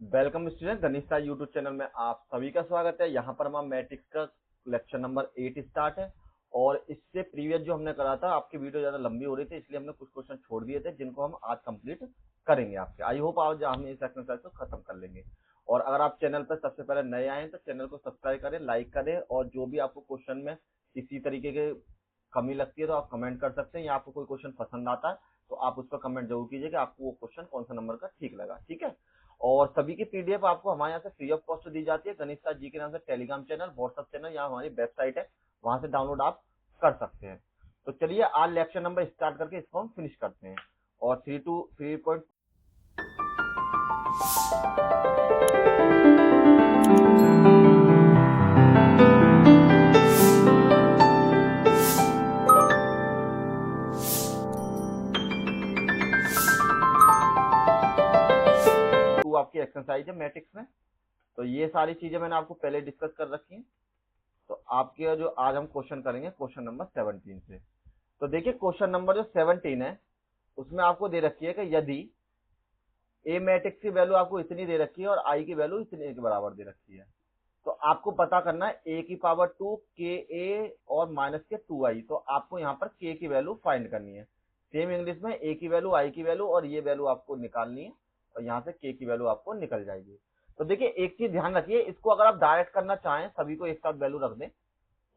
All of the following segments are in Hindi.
वेलकम स्टूडेंट, गणित साई यूट्यूब चैनल में आप सभी का स्वागत है। यहाँ पर हम मैट्रिक्स का लेक्चर नंबर 8 स्टार्ट है। और इससे प्रीवियस जो हमने करा था, आपकी वीडियो ज्यादा लंबी हो रही थी, इसलिए हमने कुछ क्वेश्चन छोड़ दिए थे जिनको हम आज कंप्लीट करेंगे आपके। आई होप आज हम इस एक्सरसाइज को खत्म कर लेंगे। और अगर आप चैनल पर सबसे पहले नए आए हैं तो चैनल को सब्सक्राइब करें, लाइक करें, और जो भी आपको क्वेश्चन में किसी तरीके के कमी लगती है तो आप कमेंट कर सकते हैं, या आपको कोई क्वेश्चन पसंद आता है तो आप उस पर कमेंट जरूर कीजिए कि आपको वो क्वेश्चन कौन सा नंबर का ठीक लगा। ठीक है। और सभी की पीडीएफ आपको हमारे यहाँ से फ्री ऑफ कॉस्ट दी जाती है। गणित सार जी के नाम से टेलीग्राम चैनल, व्हाट्सएप चैनल या हमारी वेबसाइट है, वहां से डाउनलोड आप कर सकते हैं। तो चलिए आज लेक्चर नंबर स्टार्ट करके इसको हम फिनिश करते हैं। और 3.2 आपकी एक्सरसाइज है मैट्रिक्स में। तो ये सारी चीजें मैंने आपको पहले डिस्कस कर रखी है। तो आपके जो आज हम क्वेश्चन करेंगे क्वेश्चन नंबर 17 से। तो देखिए क्वेश्चन नंबर जो 17 है उसमें आपको दे रखी है कि यदि ए मैट्रिक्स की वैल्यू आपको इतनी दे रखी है और आई की वैल्यू इतने के बराबर दे रखी है, तो आपको पता करना है ए की पावर 2 के ए और माइनस के 2i। तो आपको यहाँ पर के की वैल्यू फाइंड करनी है। सेम इंग्लिश में ए की वैल्यू, आई की वैल्यू और ये वैल्यू आपको निकालनी है, और यहाँ से के की वैल्यू आपको निकल जाएगी। तो देखिए एक चीज ध्यान रखिए, इसको अगर आप डायरेक्ट करना चाहें, सभी को एक साथ वैल्यू रख दें,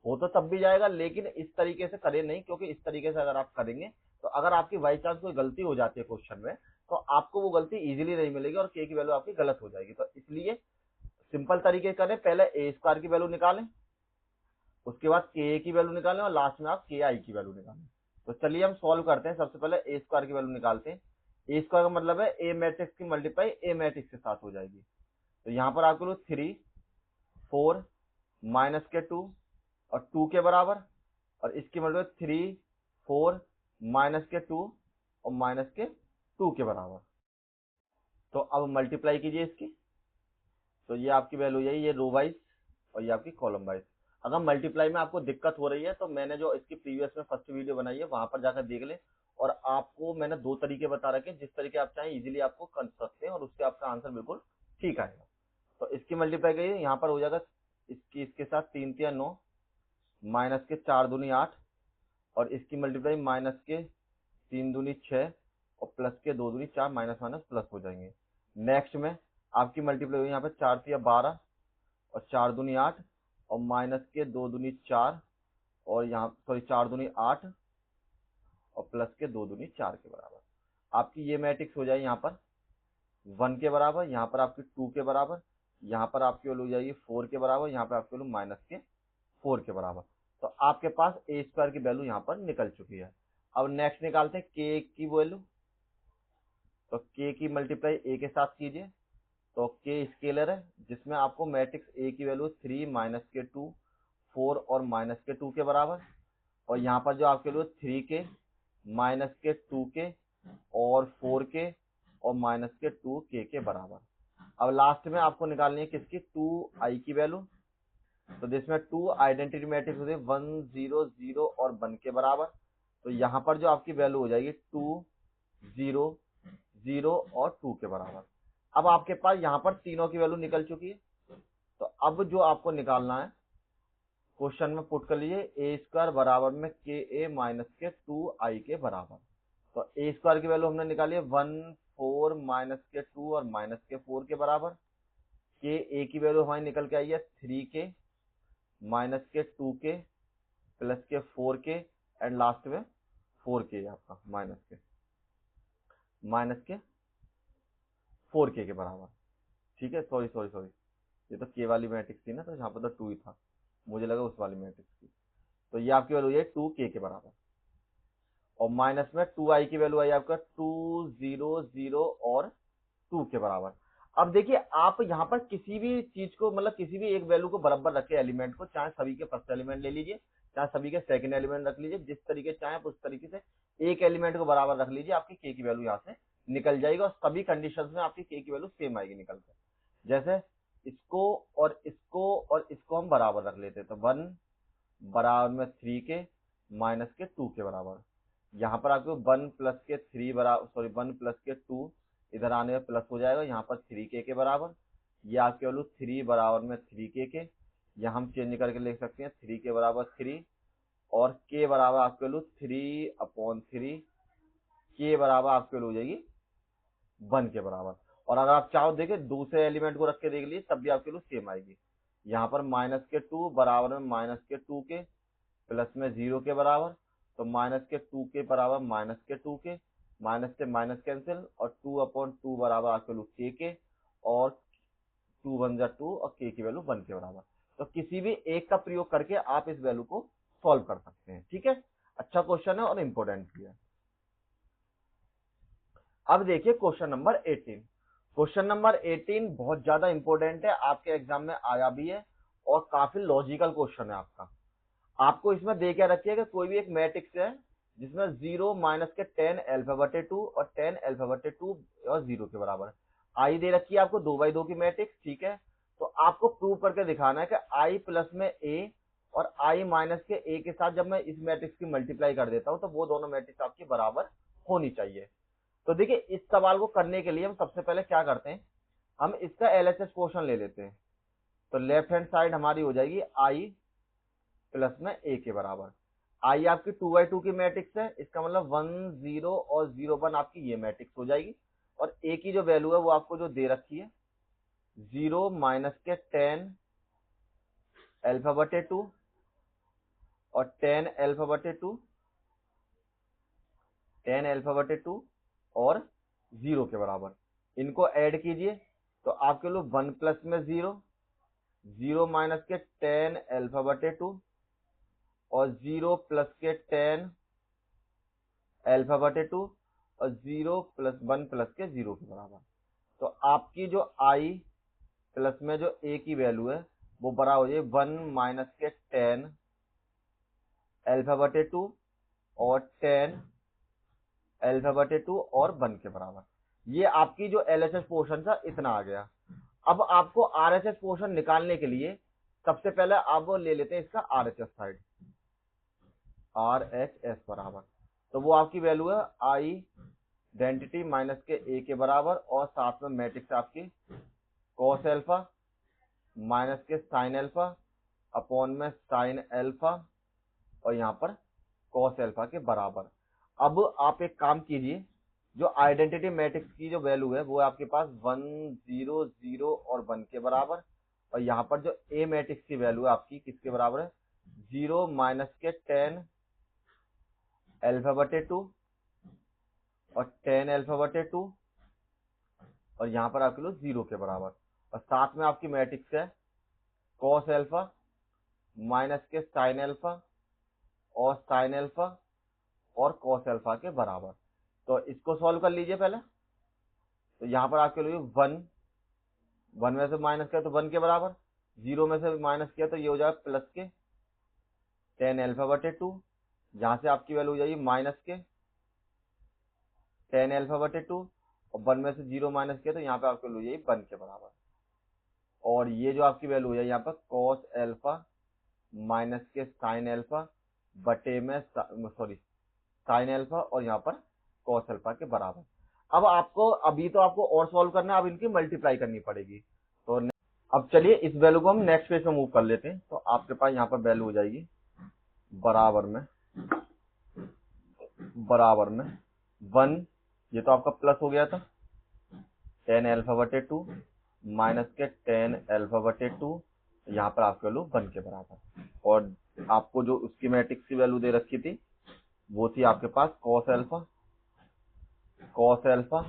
हो तो तब भी जाएगा, लेकिन इस तरीके से करें नहीं, क्योंकि इस तरीके से अगर आप करेंगे तो अगर आपकी बाई चांस कोई गलती हो जाती है क्वेश्चन में, तो आपको वो गलती इजीली नहीं मिलेगी और के की वैल्यू आपकी गलत हो जाएगी। तो इसलिए सिंपल तरीके करें, पहले ए स्क्वायर की वैल्यू निकालें, उसके बाद के की वैल्यू निकालें, और लास्ट में आप के आई की वैल्यू निकालें। तो चलिए हम सॉल्व करते हैं। सबसे पहले ए स्क्वायर की वैल्यू निकालते हैं। ए स्क्वायर का मतलब है ए मैट्रिक्स की मल्टीप्लाई ए मैट्रिक्स के साथ हो जाएगी। तो यहाँ पर आपको 3 4 माइनस के 2 और 2 के बराबर, और इसकी मतलब 3 4 माइनस के 2 और माइनस के 2 के बराबर। तो अब मल्टीप्लाई कीजिए इसकी। तो ये आपकी वैल्यू यही, ये रो वाइज और ये आपकी कॉलम वाइज। अगर मल्टीप्लाई में आपको दिक्कत हो रही है तो मैंने जो इसकी प्रीवियस में फर्स्ट वीडियो बनाई है वहां पर जाकर देख ले। और आपको मैंने दो तरीके बता रखे हैं, जिस तरीके आप चाहें इजीली आपको कर सकते हैं और उससे आपका आंसर बिल्कुल ठीक आएगा। तो इसकी मल्टीप्लाई करिए, यहाँ पर हो जाएगा इसकी इसके साथ 3 3 9 माइनस के 4 दूनी 8, और इसकी मल्टीप्लाई माइनस के 3 दूनी 6 और प्लस के 2 दूनी 4, माइनस माइनस प्लस हो जाएंगे। नेक्स्ट में आपकी मल्टीप्लाई हुई यहाँ पे 4 3 12 और 4 दूनी 8 और माइनस के 2 दूनी 4, और यहाँ सॉरी 4 दूनी 8 और प्लस के 2 दूनी 4 के बराबर। आपकी ये मैट्रिक्स हो जाएगी यहाँ पर 1 के बराबर, यहाँ पर आपकी 2 के बराबर, यहाँ पर आपकी वैल्यू हो जाएगी 4 के बराबर, यहाँ पर आपकी वैल्यू माइनस के 4 के बराबर। तो आपके पास ए स्क्वायर की वैल्यू यहाँ पर निकल चुकी है। अब नेक्स्ट निकालते हैं के की वैल्यू। तो के की मल्टीप्लाई ए के साथ कीजिए। तो के स्केलर है, जिसमें आपको मैट्रिक्स ए की वैल्यू 3 माइनस के 2 4 और माइनस के 2 के बराबर, और यहाँ पर जो आपके वैल्यू 3 के माइनस के 2 के और 4 के और माइनस के 2 के बराबर। अब लास्ट में आपको निकालनी है किसकी, 2 आई की वैल्यू। तो जिसमें 2 आइडेंटिटी मैट्रिक्स होती है 1 0 0 और 1 के बराबर। तो यहाँ पर जो आपकी वैल्यू हो जाएगी 2 0 0 और 2 के बराबर। अब आपके पास यहाँ पर तीनों की वैल्यू निकल चुकी है। तो अब जो आपको निकालना है, क्वेश्चन में पुट कर लीजिए ए स्क्वायर बराबर में के ए माइनस के 2 आई के बराबर। तो ए स्क्वायर की वैल्यू हमने निकाली है 1 4 माइनस के 2 और माइनस के 4 के बराबर। के ए की वैल्यू हमारी निकल के आई है 3 के माइनस के 2 के प्लस के 4 के एंड लास्ट में 4 के आपका माइनस के 4 के बराबर। ठीक है, सॉरी सॉरी सॉरी, ये तो के वाली मैट्रिक्स थी ना, तो यहाँ पर तो 2 ही था, मुझे लगा उस वाली मैट्रिक्स की। तो ये आपकी वैल्यू है 2 के बराबर, और माइनस में 2 आई की वैल्यू आई आपका 2 0 0 और 2 के बराबर। अब देखिए आप यहाँ पर किसी भी चीज को, मतलब किसी भी एक वैल्यू को बराबर रखे एलिमेंट को, चाहे सभी के फर्स्ट एलिमेंट ले लीजिए, चाहे सभी के सेकंड एलिमेंट रख लीजिए, जिस तरीके चाहे उस तरीके से एक एलिमेंट को बराबर रख लीजिए, आपकी के की वैल्यू यहाँ से निकल जाएगी, और सभी कंडीशंस में आपकी के की वैल्यू सेम आएगी निकल कर। जैसे इसको और इसको और इसको हम बराबर रख लेते हैं, तो 1 बराबर में 3 के माइनस के 2 के बराबर। यहाँ पर आपको 1 प्लस के 3 बराबर, सॉरी 1 प्लस के 2 इधर आने में प्लस हो जाएगा, यहाँ पर 3k के बराबर, ये आपकी वैल्यू 3 बराबर में 3k के, यहाँ हम चेंज करके लिख सकते हैं 3 के बराबर 3 और k बराबर आपकी वैल्यू 3/3, k बराबर आपकी वैल्यू हो जाएगी 1 के बराबर। और अगर आप चाहो देखे दूसरे एलिमेंट को रख के देख लीजिए तब भी आपकी वैल्यू सेम आएगी। यहाँ पर -2 बराबर में -2 के प्लस में 0 के बराबर, तो -2 के बराबर -2 के, माइनस से माइनस कैंसिल और 2/2 बराबर आपके वैल्यू k के, और 2 1 जा 2 और k की वैल्यू 1 के बराबर। तो किसी भी एक का प्रयोग करके आप इस वैल्यू को सॉल्व कर सकते हैं। ठीक है, अच्छा क्वेश्चन है और इंपॉर्टेंट भी है। अब देखिए क्वेश्चन नंबर 18। क्वेश्चन नंबर 18 बहुत ज्यादा इंपॉर्टेंट है, आपके एग्जाम में आया भी है और काफी लॉजिकल क्वेश्चन है आपका। आपको इसमें दे क्या रखिए कि कोई भी एक मैट्रिक्स है जिसमें 0 माइनस के 10 अल्फा बटे 2 और 10 अल्फा बटे 2 और 0 के बराबर। आई दे रखी है आपको 2/2 की मैट्रिक्स। ठीक है, तो आपको प्रूव करके दिखाना है कि आई प्लस में ए और आई माइनस के ए के साथ जब मैं इस मैट्रिक्स की मल्टीप्लाई कर देता हूं तो वो दोनों मैट्रिक्स आपकी बराबर होनी चाहिए। तो देखिए इस सवाल को करने के लिए हम सबसे पहले क्या करते हैं, हम इसका एलएचएस पोर्शन ले लेते हैं। तो लेफ्ट हैंड साइड हमारी हो जाएगी आई प्लस में ए के बराबर। आई आपकी 2/2 की मैट्रिक्स है, इसका मतलब 1 0 और 0 1 आपकी ये मैट्रिक्स हो जाएगी। और ए की जो वैल्यू है वो आपको जो दे रखी है 0 माइनस के 10 अल्फा बटे 2 और 10 अल्फा बटे 2, 10 अल्फा बटे 2 और 0 के बराबर। इनको ऐड कीजिए तो आपके लोग 1 प्लस में 0, 0 माइनस के 10 अल्फा बटे 2 और 0 प्लस के 10 अल्फा बटे 2 और 0 प्लस 1 प्लस के 0 के बराबर। तो आपकी जो आई प्लस में जो ए की वैल्यू है वो बराबर हो जाए 1 माइनस के 10 अल्फा बटे 2 और 10 अल्फा बटे 2 और 1 के बराबर। ये आपकी जो एलएचएस पोर्शन था इतना आ गया। अब आपको आरएचएस पोर्शन निकालने के लिए सबसे पहले आप वो ले लेते हैं इसका आरएचएस साइड, आरएचएस बराबर। तो वो आपकी वैल्यू है आई आइडेंटिटी माइनस के ए के बराबर और साथ में मैट्रिक्स आपकी कॉस एल्फा माइनस के साइन एल्फा अपॉन में साइन एल्फा और यहाँ पर कॉस एल्फा के बराबर। अब आप एक काम कीजिए, जो आइडेंटिटी मैट्रिक्स की जो वैल्यू है वो आपके पास 1 0 0 और 1 के बराबर, और यहाँ पर जो ए मैट्रिक्स की वैल्यू है आपकी किसके बराबर है 0 माइनस के 10 अल्फा बटे 2 और 10 अल्फा बटे 2 और यहाँ पर आपके लोग 0 के बराबर, और साथ में आपकी मैट्रिक्स है कॉस एल्फा माइनस के साइन एल्फा और साइन एल्फा और कॉस एल्फा के बराबर। तो इसको सॉल्व कर लीजिए पहले। तो यहाँ पर आपके लिए 1 में से माइनस किया तो 1 के बराबर, 0 में से माइनस किया तो ये हो जाएगा प्लस के 10 अल्फा बटे 2, यहाँ से आपकी वैल्यू हो जाएगी माइनस के 10 अल्फा बटे 2 और 1 में से 0 माइनस किया तो यहाँ पे आपकी वैल्यू हो जाएगी 1 के बराबर। और ये जो आपकी वैल्यू हो जाएगी यहाँ पर कॉस एल्फा माइनस के साइन एल्फा बटे में सॉरी साइन एल्फा और यहाँ पर कॉस एल्फा के बराबर। अब आपको अभी तो आपको और सॉल्व करना है, अब इनकी मल्टीप्लाई करनी पड़ेगी। तो अब चलिए इस वैल्यू को हम नेक्स्ट पेज में मूव कर लेते हैं। तो आपके पास यहाँ पर वैल्यू हो जाएगी बराबर में 1, ये तो आपका प्लस हो गया था 10 अल्फा बटे 2 माइनस के 10 अल्फा बटे 2, यहाँ पर आपकी वैल्यू 1 के बराबर। और आपको जो उसकी मैट्रिक्स की वैल्यू दे रखी थी वो थी आपके पास कॉस एल्फा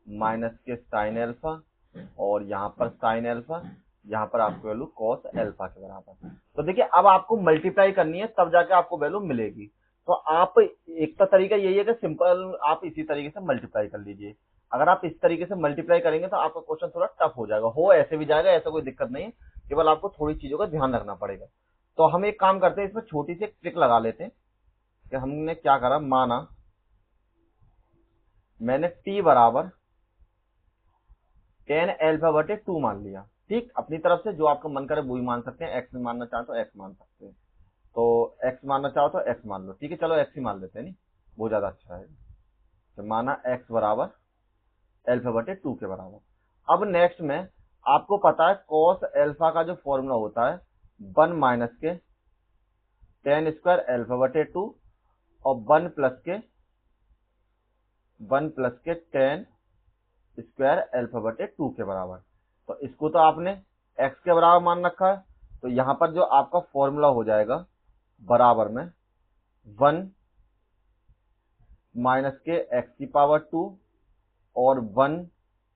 माइनस के साइन एल्फा और यहाँ पर साइन एल्फा, यहाँ पर आपको वैल्यू कॉस एल्फा के बराबर। तो देखिए अब आपको मल्टीप्लाई करनी है तब जाके आपको वैल्यू मिलेगी। तो आप एक तो तरीका यही है कि सिंपल आप इसी तरीके से मल्टीप्लाई कर लीजिए। अगर आप इस तरीके से मल्टीप्लाई करेंगे तो आपका क्वेश्चन थोड़ा टफ हो जाएगा, हो ऐसे भी जाएगा, ऐसा कोई दिक्कत नहीं है, केवल आपको थोड़ी चीजों का ध्यान रखना पड़ेगा। तो हम एक काम करते हैं, इसमें छोटी सी ट्रिक लगा लेते हैं कि हमने क्या करा, माना मैंने t बराबर 10 अल्फा बटे 2 मान लिया। ठीक, अपनी तरफ से जो आपका मन करे वो ही मान सकते हैं, x मानना चाहो तो x मान सकते हैं, तो x मानना चाहो तो x मान लो। ठीक है, चलो x ही मान लेते हैं, नहीं वो ज्यादा अच्छा है। तो माना x बराबर अल्फा बटे 2 के बराबर। अब नेक्स्ट में आपको पता है कॉस अल्फा का जो फॉर्मूला होता है 1 माइनस के tan स्क्वायर अल्फा बटे 2 और 1 प्लस के tan स्क्वायर अल्फा बटे 2 के बराबर। तो इसको तो आपने x के बराबर मान रखा है, तो यहां पर जो आपका फॉर्मूला हो जाएगा बराबर में 1 माइनस के x की पावर 2 और 1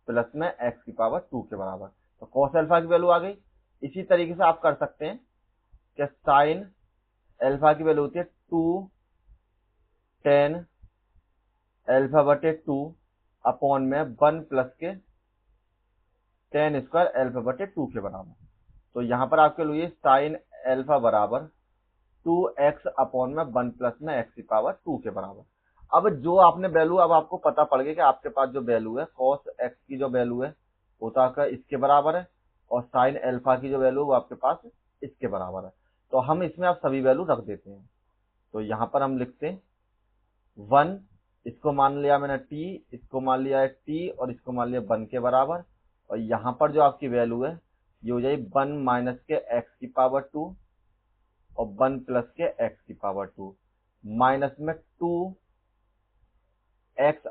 प्लस में x की पावर 2 के बराबर। तो कॉस अल्फा की वैल्यू आ गई। इसी तरीके से आप कर सकते हैं कि साइन अल्फा की वैल्यू होती है 2 tan अल्फा बटे 2 अपॉन में 1 प्लस के tan स्क्वायर अल्फा बटे 2 के बराबर। तो यहां पर आपके लिए साइन अल्फा बराबर 2x अपॉन में 1 प्लस में x की पावर 2 के बराबर। अब जो आपने वैल्यू, अब आपको पता पड़ गया कि आपके पास जो वैल्यू है cos x की जो वैल्यू है वो तो आपका इसके बराबर है और साइन अल्फा की जो वैल्यू वो आपके पास इसके बराबर है। तो हम इसमें आप सभी वैल्यू रख देते हैं। तो यहाँ पर हम लिखते हैं 1, इसको मान लिया मैंने t, इसको मान लिया है t और इसको मान लिया 1 के बराबर। और यहाँ पर जो आपकी वैल्यू है ये हो जाएगी 1 माइनस के x की पावर 2 और 1 प्लस के x की पावर 2 माइनस में 2x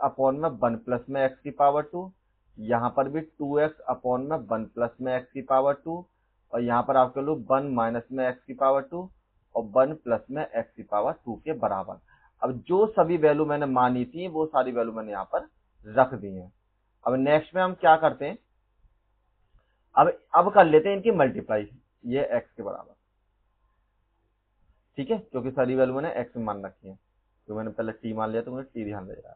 अपॉन में 1 प्लस में x की पावर 2। यहाँ पर भी 2x अपॉन में 1 प्लस में x की पावर 2 और यहाँ पर आपके लोग 1 माइनस में x की पावर 2 और 1 प्लस में x की पावर 2 के बराबर। अब जो सभी वैल्यू मैंने मानी थी वो सारी वैल्यू मैंने यहाँ पर रख दी है। अब नेक्स्ट में हम क्या करते हैं, अब कर लेते हैं इनकी मल्टीप्लाई, ये x के बराबर, ठीक है, क्योंकि सारी वैल्यू मैंने x में मान रखी है। तो मैंने पहले t मान लिया तो मुझे t ध्यान रहेगा।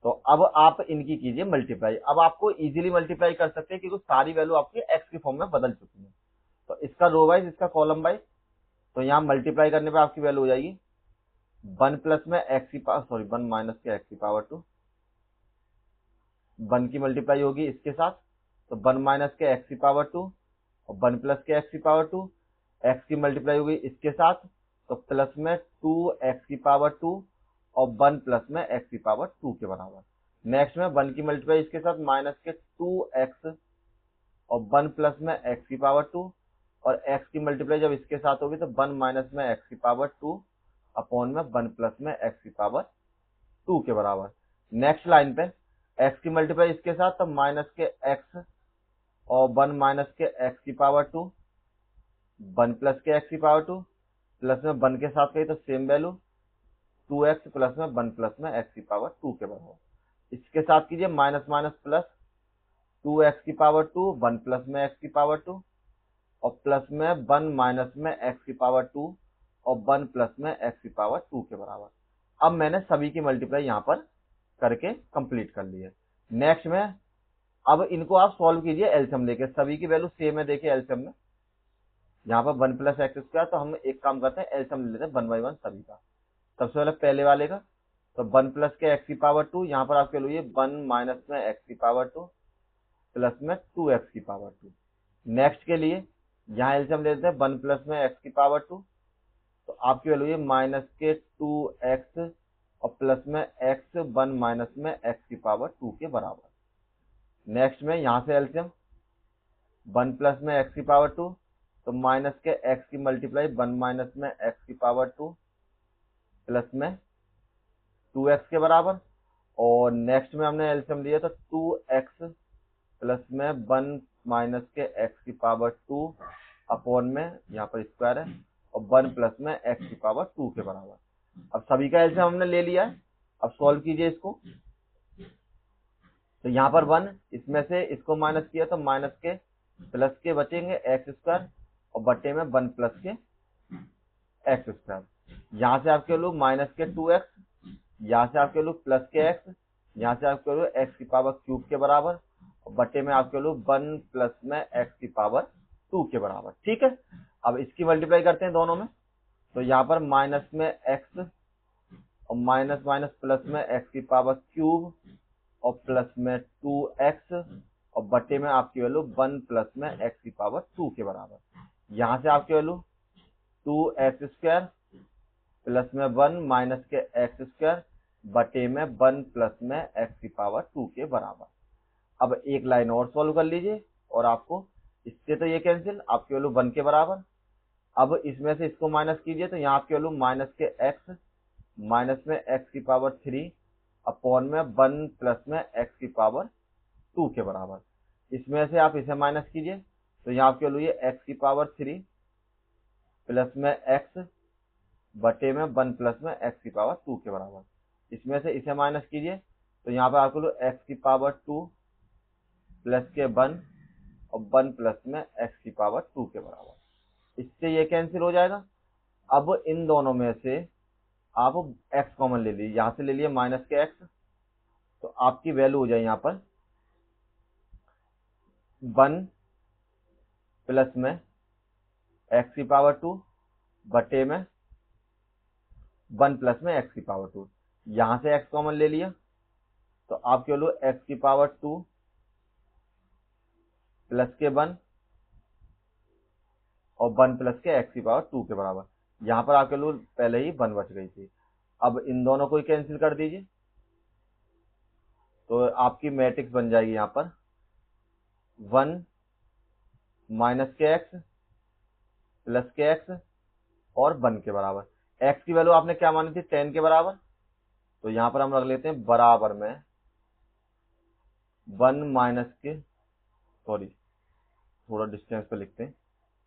तो अब आप इनकी कीजिए मल्टीप्लाई। अब आपको इजीली मल्टीप्लाई कर सकते हैं क्योंकि सारी वैल्यू आपकी x के फॉर्म में बदल चुकी है। तो इसका रो वाइज, इसका कॉलम वाइज, तो यहाँ मल्टीप्लाई करने पे आपकी वैल्यू हो जाएगी 1 प्लस में x की पावर, सॉरी 1 माइनस के x की पावर 2, 1 की मल्टीप्लाई होगी इसके साथ, तो 1 माइनस के x की पावर 2 और 1 प्लस के x की पावर 2, x की मल्टीप्लाई होगी इसके साथ, तो प्लस में 2x की पावर 2 और 1 प्लस में x की पावर 2 के बराबर। नेक्स्ट में 1 की मल्टीप्लाई इसके साथ माइनस के 2x और 1 प्लस में x की पावर 2 और x की मल्टीप्लाई जब इसके साथ होगी तो 1 माइनस में x की पावर 2 अपॉन में 1 प्लस में x की पावर 2 के बराबर। नेक्स्ट लाइन पे x की मल्टीप्लाई इसके साथ तो माइनस के x और 1 माइनस के x की पावर 2, 1 प्लस के x की पावर 2 प्लस में 1 के साथ गई तो सेम वैल्यू 2x प्लस में 1 प्लस में x की पावर 2 के बराबर। इसके साथ कीजिए माइनस माइनस प्लस 2x की पावर 2, 1 प्लस में x की पावर 2 और प्लस में 1 माइनस में x की पावर 2 और 1 प्लस में x की पावर 2 के बराबर। अब मैंने सभी की मल्टीप्लाई यहाँ पर करके कंप्लीट कर ली है। नेक्स्ट में अब इनको आप सॉल्व कीजिए एलसीएम लेके, सभी की वैल्यू सेम है। देखिए एलसीएम में यहाँ पर 1 प्लस एक्स स्क्वायर, तो हम एक काम करते हैं एलसीएम ले लेते हैं 1 बाई 1 सभी का। सबसे पहले पहले वाले का, तो 1 प्लस के एक्स की पावर 2, यहाँ पर आपके लिए 1 माइनस में एक्स की पावर 2 प्लस में 2x की पावर 2। नेक्स्ट के लिए यहाँ एलसीएम लेते हैं 1 प्लस में एक्स की पावर 2, तो आपकी वैल्यू है माइनस के 2x और प्लस में x 1 माइनस में x की पावर 2 के बराबर। नेक्स्ट में यहाँ से एलसीएम 1 प्लस में x की पावर 2, तो माइनस के x की मल्टीप्लाई 1 माइनस में x की पावर 2 प्लस में 2x के बराबर। और नेक्स्ट में हमने एलसीएम लिया तो 2x प्लस में 1 माइनस के x की पावर 2 अपॉन में यहाँ पर स्क्वायर है और 1 प्लस में x की पावर 2 के बराबर। अब सभी का एलसीएम हमने ले लिया है, अब सॉल्व कीजिए इसको। तो यहाँ पर 1, इसमें से इसको माइनस किया तो माइनस के प्लस के बचेंगे एक्स स्क्वायर और बटे में 1 प्लस के एक्स स्क्वायर। यहाँ से आपके लोग माइनस के 2x, यहाँ से आपके लोग प्लस के x, यहाँ से आपके लोग x की पावर क्यूब के बराबर और बटे में आपके लोग 1 प्लस में x की पावर 2 के बराबर। ठीक है, अब इसकी मल्टीप्लाई करते हैं दोनों में, तो यहाँ पर माइनस में x और माइनस माइनस प्लस में x की पावर क्यूब और प्लस में 2x और बटे में आपकी वैल्यू 1 प्लस में x की पावर 2 के बराबर। यहाँ से आपकी वैल्यू 2x स्क्वायर प्लस में 1 माइनस के x स्क्वायर बटे में 1 प्लस में x की पावर 2 के बराबर। अब एक लाइन और सॉल्व कर लीजिए और आपको इससे तो ये कैंसिल, आपकी वैल्यू 1 के बराबर। अब इसमें से इसको माइनस कीजिए तो यहाँ आपकी वैल्यू माइनस के x माइनस में x की पावर 3 अपॉन में 1 प्लस में x की पावर 2 के बराबर। इसमें से आप इसे माइनस कीजिए तो यहाँ आपकी वैल्यू ये x की पावर 3 प्लस में x बटे में 1 प्लस में x की पावर 2 के बराबर। इसमें से इसे माइनस कीजिए तो यहाँ पर आपको x की पावर 2 प्लस के 1 और 1 प्लस में x की पावर 2 के बराबर। इससे ये कैंसिल हो जाएगा। अब इन दोनों में से आप x कॉमन ले लीजिए, यहाँ से ले लिए माइनस के x, तो आपकी वैल्यू हो जाए यहाँ पर 1 प्लस में x की पावर 2 बटे में 1 प्लस में x की पावर 2। यहाँ से x कॉमन ले लिया तो आपकी वैल्यू x की पावर 2 प्लस के 1 और 1 प्लस के x की पावर 2 के बराबर। यहाँ पर आपके वैल्यू पहले ही 1 बच गई थी। अब इन दोनों को ही कैंसिल कर दीजिए तो आपकी मैट्रिक्स बन जाएगी यहाँ पर 1 माइनस के x प्लस के x और 1 के बराबर। x की वैल्यू आपने क्या मानी थी 10 के बराबर, तो यहाँ पर हम रख लेते हैं बराबर में 1 माइनस के, सॉरी थोड़ा डिस्टेंस पे लिखते हैं,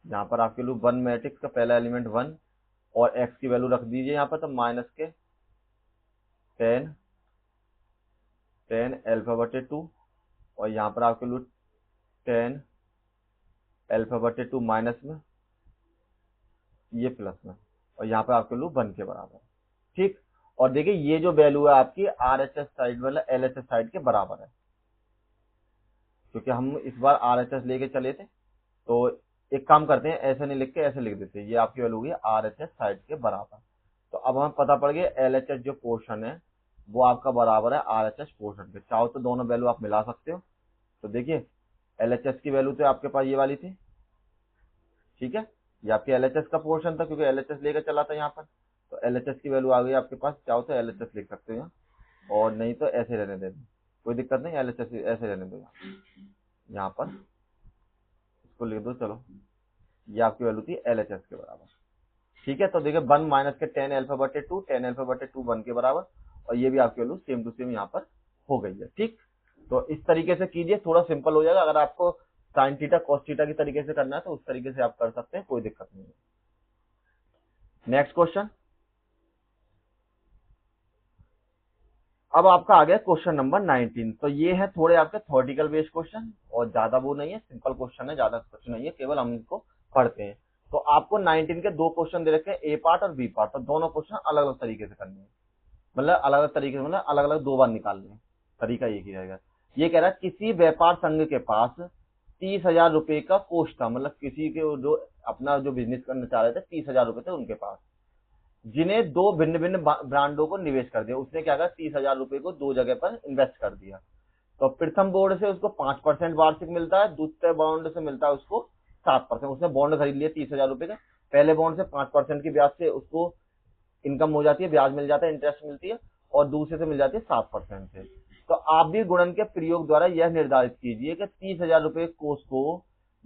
यहाँ पर आपके लिए 1 मैट्रिक्स का पहला एलिमेंट 1 और x की वैल्यू रख दीजिए यहाँ पर, तो माइनस के 10 अल्फा बटे 2 और यहाँ पर आपके लिए 10 अल्फा बटे 2 माइनस में ये प्लस में और यहाँ पर आपके लिए 1 के बराबर। ठीक, और देखिए ये जो वैल्यू है आपकी RHS साइड वाला LHS साइड के बराबर है, क्योंकि हम इस बार RHS लेके चले थे। तो एक काम करते हैं, ऐसे नहीं लिख के ऐसे लिख देते हैं, ये आपकी वैल्यू होगी RHS साइड के बराबर। तो अब हमें पता पड़ गया LHS जो पोर्शन है वो आपका बराबर है RHS पोर्शन के। चाहो तो दोनों वैल्यू आप मिला सकते हो। तो देखिए LHS की वैल्यू तो आपके पास ये वाली थी, ठीक है, ये आपके LHS का पोर्शन था क्योंकि LHS लेकर चला था यहाँ पर। तो LHS की वैल्यू आ गई आपके पास, चाहो तो LHS लिख सकते हो यहाँ, और नहीं तो ऐसे रहने दे, कोई दिक्कत नहीं, LHS ऐसे रहने दो यहाँ पर, इसको लिख दो। चलो ये आपकी वैल्यू थी LHS के बराबर, ठीक है। तो देखिए 1 माइनस के 10 अल्फा बटे 2, 10 अल्फा बटे 2 1 के बराबर, और ये भी आपकी वैल्यू सेम टू सेम यहाँ पर हो गई है। ठीक, तो इस तरीके से कीजिए, थोड़ा सिंपल हो जाएगा। अगर आपको साइन थीटा कॉस थीटा की तरीके से करना है तो उस तरीके से आप कर सकते हैं, कोई दिक्कत नहीं है। नेक्स्ट क्वेश्चन, अब आपका आ गया क्वेश्चन नंबर 19। तो ये है थोड़े आपके थ्योरेटिकल बेस्ड क्वेश्चन, और ज्यादा वो नहीं है, सिंपल क्वेश्चन है, ज्यादा कुछ नहीं है, केवल हम इनको पढ़ते हैं। तो आपको 19 के 2 क्वेश्चन दे रखे हैं, ए पार्ट और बी पार्ट, तो दोनों क्वेश्चन अलग अलग तरीके से करने हैं, मतलब अलग अलग तरीके से, मतलब अलग अलग 2 बार निकालने हैं, तरीका एक ही रहेगा। ये कह रहा है किसी व्यापार संघ के पास 30,000 रुपए का कोष था, मतलब किसी के जो अपना जो बिजनेस करना चाह रहे थे 30,000 रुपए थे उनके पास, जिन्हें 2 भिन्न भिन्न ब्रांडों को निवेश कर दिया। उसने क्या कहा 30,000 रुपए को 2 जगह पर इन्वेस्ट कर दिया। तो प्रथम बॉन्ड से उसको 5% वार्षिक मिलता है, दूसरे बॉन्ड से मिलता है उसको 7%। उसने बॉन्ड खरीद लिए 30,000 रुपए का, पहले बॉन्ड से 5% की ब्याज से उसको इनकम हो जाती है, ब्याज मिल जाता है, इंटरेस्ट मिलती है, और दूसरे से मिल जाती है 7% से। तो आप भी गुणन के प्रयोग द्वारा यह निर्धारित कीजिए कि 30,000 रुपए कोष को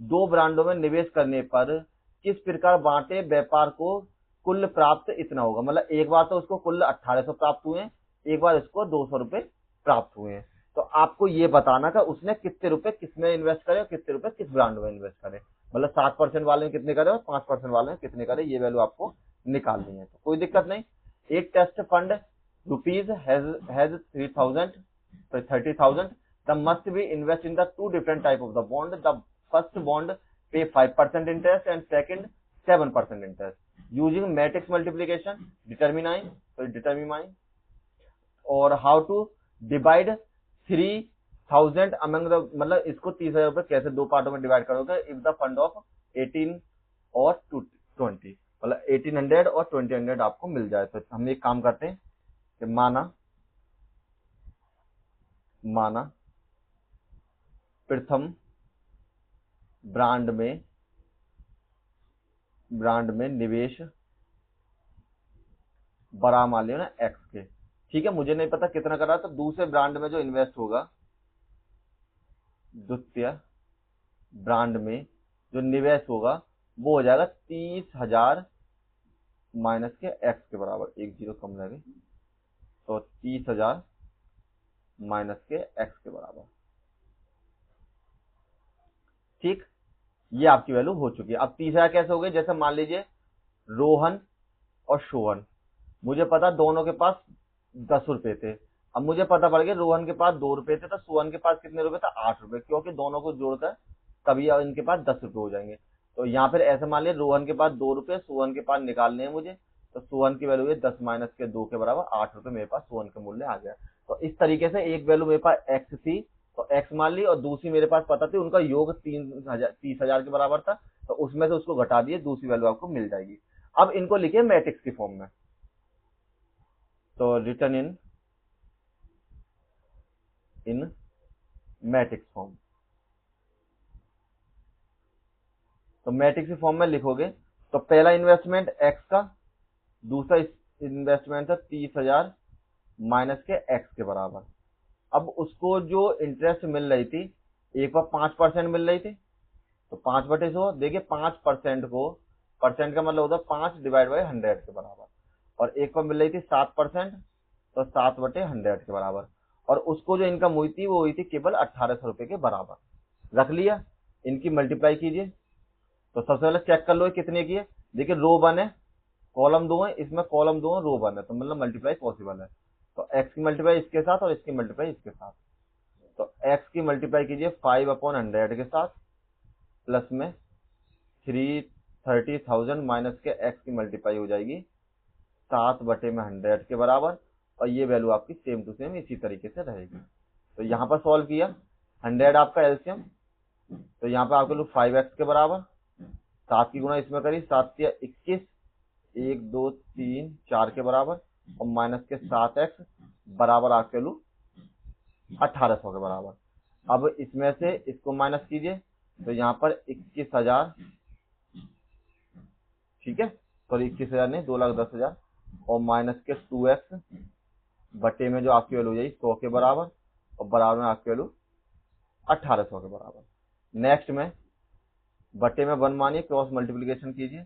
2 ब्रांडों में निवेश करने पर किस प्रकार बांटे व्यापार को कुल प्राप्त इतना होगा। मतलब एक बार तो उसको कुल 1800 प्राप्त हुए, एक बार इसको 200 रुपए प्राप्त हुए हैं। तो आपको ये बताना कि उसने कितने रुपए किसमें इन्वेस्ट करे और कितने रुपए किस ब्रांड में इन्वेस्ट करे, मतलब 7% वाले में कितने करे और 5% वाले में कितने करे, ये वैल्यू आपको निकालनी है। तो कोई दिक्कत नहीं। एक test fund rupees has 30,000 the must be invest in the 2 different type of the bond. The first bond पे 5% interest and second 7% interest using matrix multiplication determine और how to divide 3,000 among the, मतलब इसको 30,000 रुपए कैसे 2 पार्टों में डिवाइड करोगे। इफ द फंड ऑफ 18 और 20, मतलब 1800 और 2000 आपको मिल जाए। तो हम एक काम करते हैं कि माना प्रथम ब्रांड में निवेश बड़ा मान लिया ना एक्स के, ठीक है, मुझे नहीं पता कितना करा, तो दूसरे ब्रांड में जो इन्वेस्ट होगा द्वितीय ब्रांड में जो निवेश होगा वो हो जाएगा 30,000 माइनस के एक्स के बराबर, एक जीरो कम लगे, तो 30,000 माइनस के एक्स के बराबर। ठीक, ये आपकी वैल्यू हो चुकी है। अब 30,000 कैसे हो गई, जैसे मान लीजिए रोहन और शोहन, मुझे पता दोनों के पास 10 रुपए थे। अब मुझे पता पड़ गया रोहन के पास 2 रुपए थे, तो सोहन के पास कितने रुपए थे, 8 रुपए, क्योंकि दोनों को जोड़कर तभी इनके पास 10 रुपए हो जाएंगे। तो यहाँ फिर ऐसे मान लिया रोहन के पास 2 रुपए सोहन के पास निकालने हैं मुझे, तो सोहन की वैल्यू है 10 माइनस के 2 के बराबर 8 रुपए, मेरे पास सोहन का मूल्य आ गया। तो इस तरीके से एक वैल्यू मेरे पास एक्स थी, तो एक्स मान ली, और दूसरी मेरे पास पता थी, उनका योग 30,000 के बराबर था, तो उसमें से उसको घटा दिए, दूसरी वैल्यू आपको मिल जाएगी। अब इनको लिखिए मैट्रिक्स की फॉर्म में, तो रिटर्न इन मैट्रिक्स फॉर्म। तो मैट्रिक्स की फॉर्म में लिखोगे तो पहला इन्वेस्टमेंट एक्स का, दूसरा इन्वेस्टमेंट था 30,000 माइनस के एक्स के बराबर। अब उसको जो इंटरेस्ट मिल रही थी, एक बार 5% मिल रही थी, तो 5/100, देखिए 5% को, परसेंट का मतलब होता है 5 डिवाइड बाई 100 के बराबर, और एक पर मिल रही थी 7%, तो 7/100 के बराबर, और उसको जो इनकम हुई थी वो हुई थी केवल 1800 रुपए के बराबर। रख लिया, इनकी मल्टीप्लाई कीजिए, तो सबसे पहले चेक कर लो कितने की है। देखिए रो 1 है, कॉलम 2 है, इसमें कॉलम 2 है, रो 1 है, तो मतलब मल्टीप्लाई पॉसिबल है। तो एक्स की मल्टीप्लाई इसके साथ और इसकी मल्टीप्लाई इसके साथ, तो एक्स की मल्टीप्लाई कीजिए 5/100 के साथ, प्लस में 330,000 माइनस के एक्स की मल्टीप्लाई हो जाएगी 7/100 के बराबर, और ये वैल्यू आपकी सेम टू सेम इसी तरीके से रहेगी। तो यहाँ पर सॉल्व किया, 100 आपका एलसीएम, तो यहाँ पर आपके लोग 5x के बराबर, 7 की गुणा इसमें करी, 7 या 21, 1 2 3 4 के बराबर, और माइनस के 7x बराबर आपके लोग 1800 के बराबर। अब इसमें से इसको माइनस कीजिए, तो यहाँ पर 21,000, ठीक है, सॉरी 21,000 नहीं, 2,10,000, और माइनस के 2x बटे में जो आपकी वैल्यू हो जाएगी 100 के बराबर, और बराबर में आपकी वैल्यू 1800 के बराबर। नेक्स्ट में बटे में 1 मानिए, क्रॉस मल्टीप्लीकेशन कीजिए,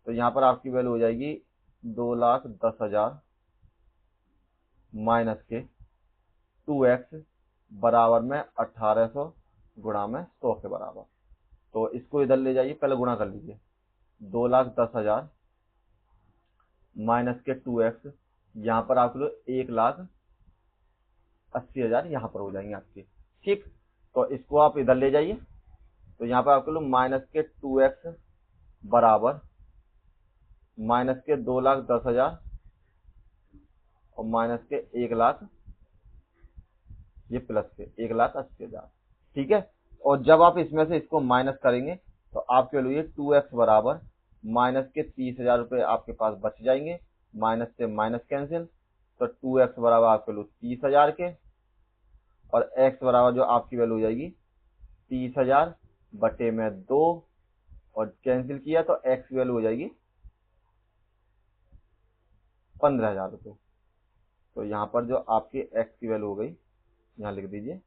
तो यहाँ पर आपकी वैल्यू हो जाएगी 2,10,000 माइनस के 2x बराबर में 1800 गुणा में 100 के बराबर। तो इसको इधर ले जाइए, पहले गुणा कर लीजिए, 2,10,000 माइनस के 2x, यहाँ पर आप लोग 1,80,000 यहाँ पर हो जाएंगे आपके। ठीक, तो इसको आप इधर ले जाइए, तो यहाँ पर आपके लोग माइनस के 2x बराबर माइनस के 2,10,000 और माइनस के 1,00,000, ये प्लस के 1,80,000, ठीक है। और जब आप इसमें से इसको माइनस करेंगे तो आपके लिए 2x बराबर माइनस के 30,000 रुपए आपके पास बच जाएंगे, माइनस से माइनस कैंसिल, तो 2x बराबर आपके लिए 30,000 के, और x बराबर जो आपकी वैल्यू हो जाएगी 30,000 बटे में 2, और कैंसिल किया तो x की वैल्यू हो जाएगी 15,000 रुपए। तो यहाँ पर जो आपकी x की वैल्यू हो गई, यहाँ लिख दीजिए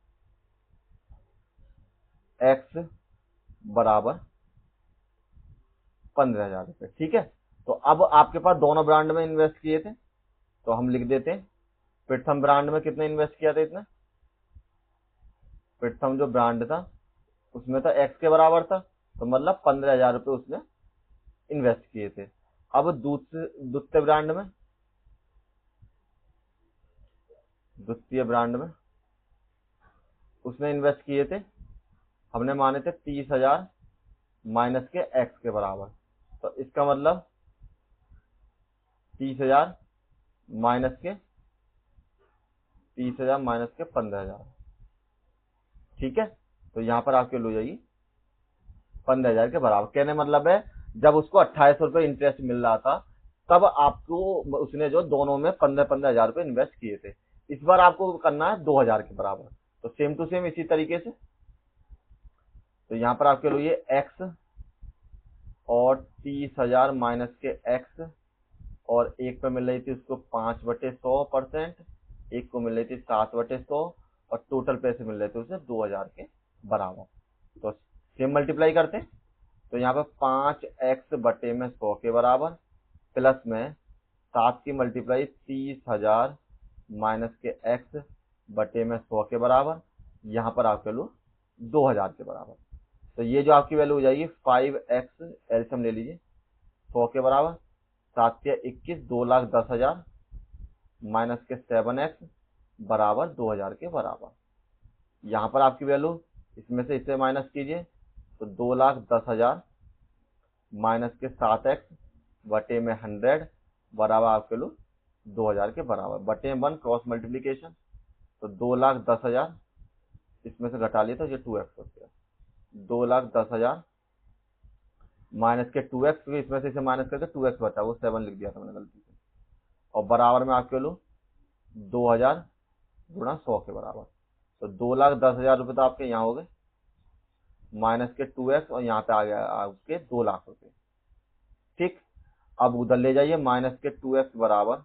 x बराबर 15,000 रुपए, ठीक है। तो अब आपके पास दोनों ब्रांड में इन्वेस्ट किए थे, तो हम लिख देते हैं प्रथम ब्रांड में कितने इन्वेस्ट किया था, इतना, प्रथम जो ब्रांड था उसमें तो x के बराबर था, तो मतलब 15,000 रुपए उसने इन्वेस्ट किए थे। अब द्वितीय ब्रांड में उसने इन्वेस्ट किए थे, हमने माने थे 30,000 माइनस के x के बराबर, तो इसका मतलब 30,000 माइनस के 15,000, ठीक है। तो यहाँ पर आपके हो जाएगी 15,000 के बराबर। कहने मतलब है जब उसको 2800 रुपए इंटरेस्ट मिल रहा था, तब आपको उसने जो दोनों में 15,000 रुपए इन्वेस्ट किए थे। इस बार आपको करना है 2,000 के बराबर, तो सेम टू सेम इसी तरीके से, तो यहाँ पर आपके लिए x और 30,000 माइनस के x, और एक पे मिल रही थी उसको 5/100%, एक को मिल रही थी 7/100, और टोटल पैसे मिल रहे थे उसे 2,000 के बराबर। तो सेम मल्टीप्लाई करते हैं, तो यहाँ पे 5x बटे में 100 के बराबर, प्लस में 7 की मल्टीप्लाई 30,000 माइनस के x बटे में 100 के बराबर, यहाँ पर आपके वैल्यू 2000 के बराबर। तो ये जो आपकी वैल्यू हो जाएगी 5x, एलसीएम ले लीजिए, 100 के बराबर, 7 के 21, 2,10,000 माइनस के 7x बराबर 2000 के बराबर। यहाँ पर आपकी वैल्यू इसमें से इसे माइनस कीजिए, तो 2,10,000 माइनस के 7x बटे में 100 बराबर आपके वैल्यू 2000 के बराबर, बटे में 1 क्रॉस मल्टीप्लीकेशन, तो 2,10,000 इसमें से घटा लिए तो ये 2x हो गया, 2,10,000 माइनस के 2x, इसमें से इसे माइनस करके 2x बचा, वो 7 लिख दिया था मैंने गलती से, और बराबर में आपके वैल्यू 2000 गुणा 100 के बराबर। तो 2,10,000 रुपये तो आपके यहाँ हो गए, माइनस के 2x और यहाँ पे आ गया आपके 2 लाख रुपए। ठीक, अब उधर ले जाइए, माइनस के 2x बराबर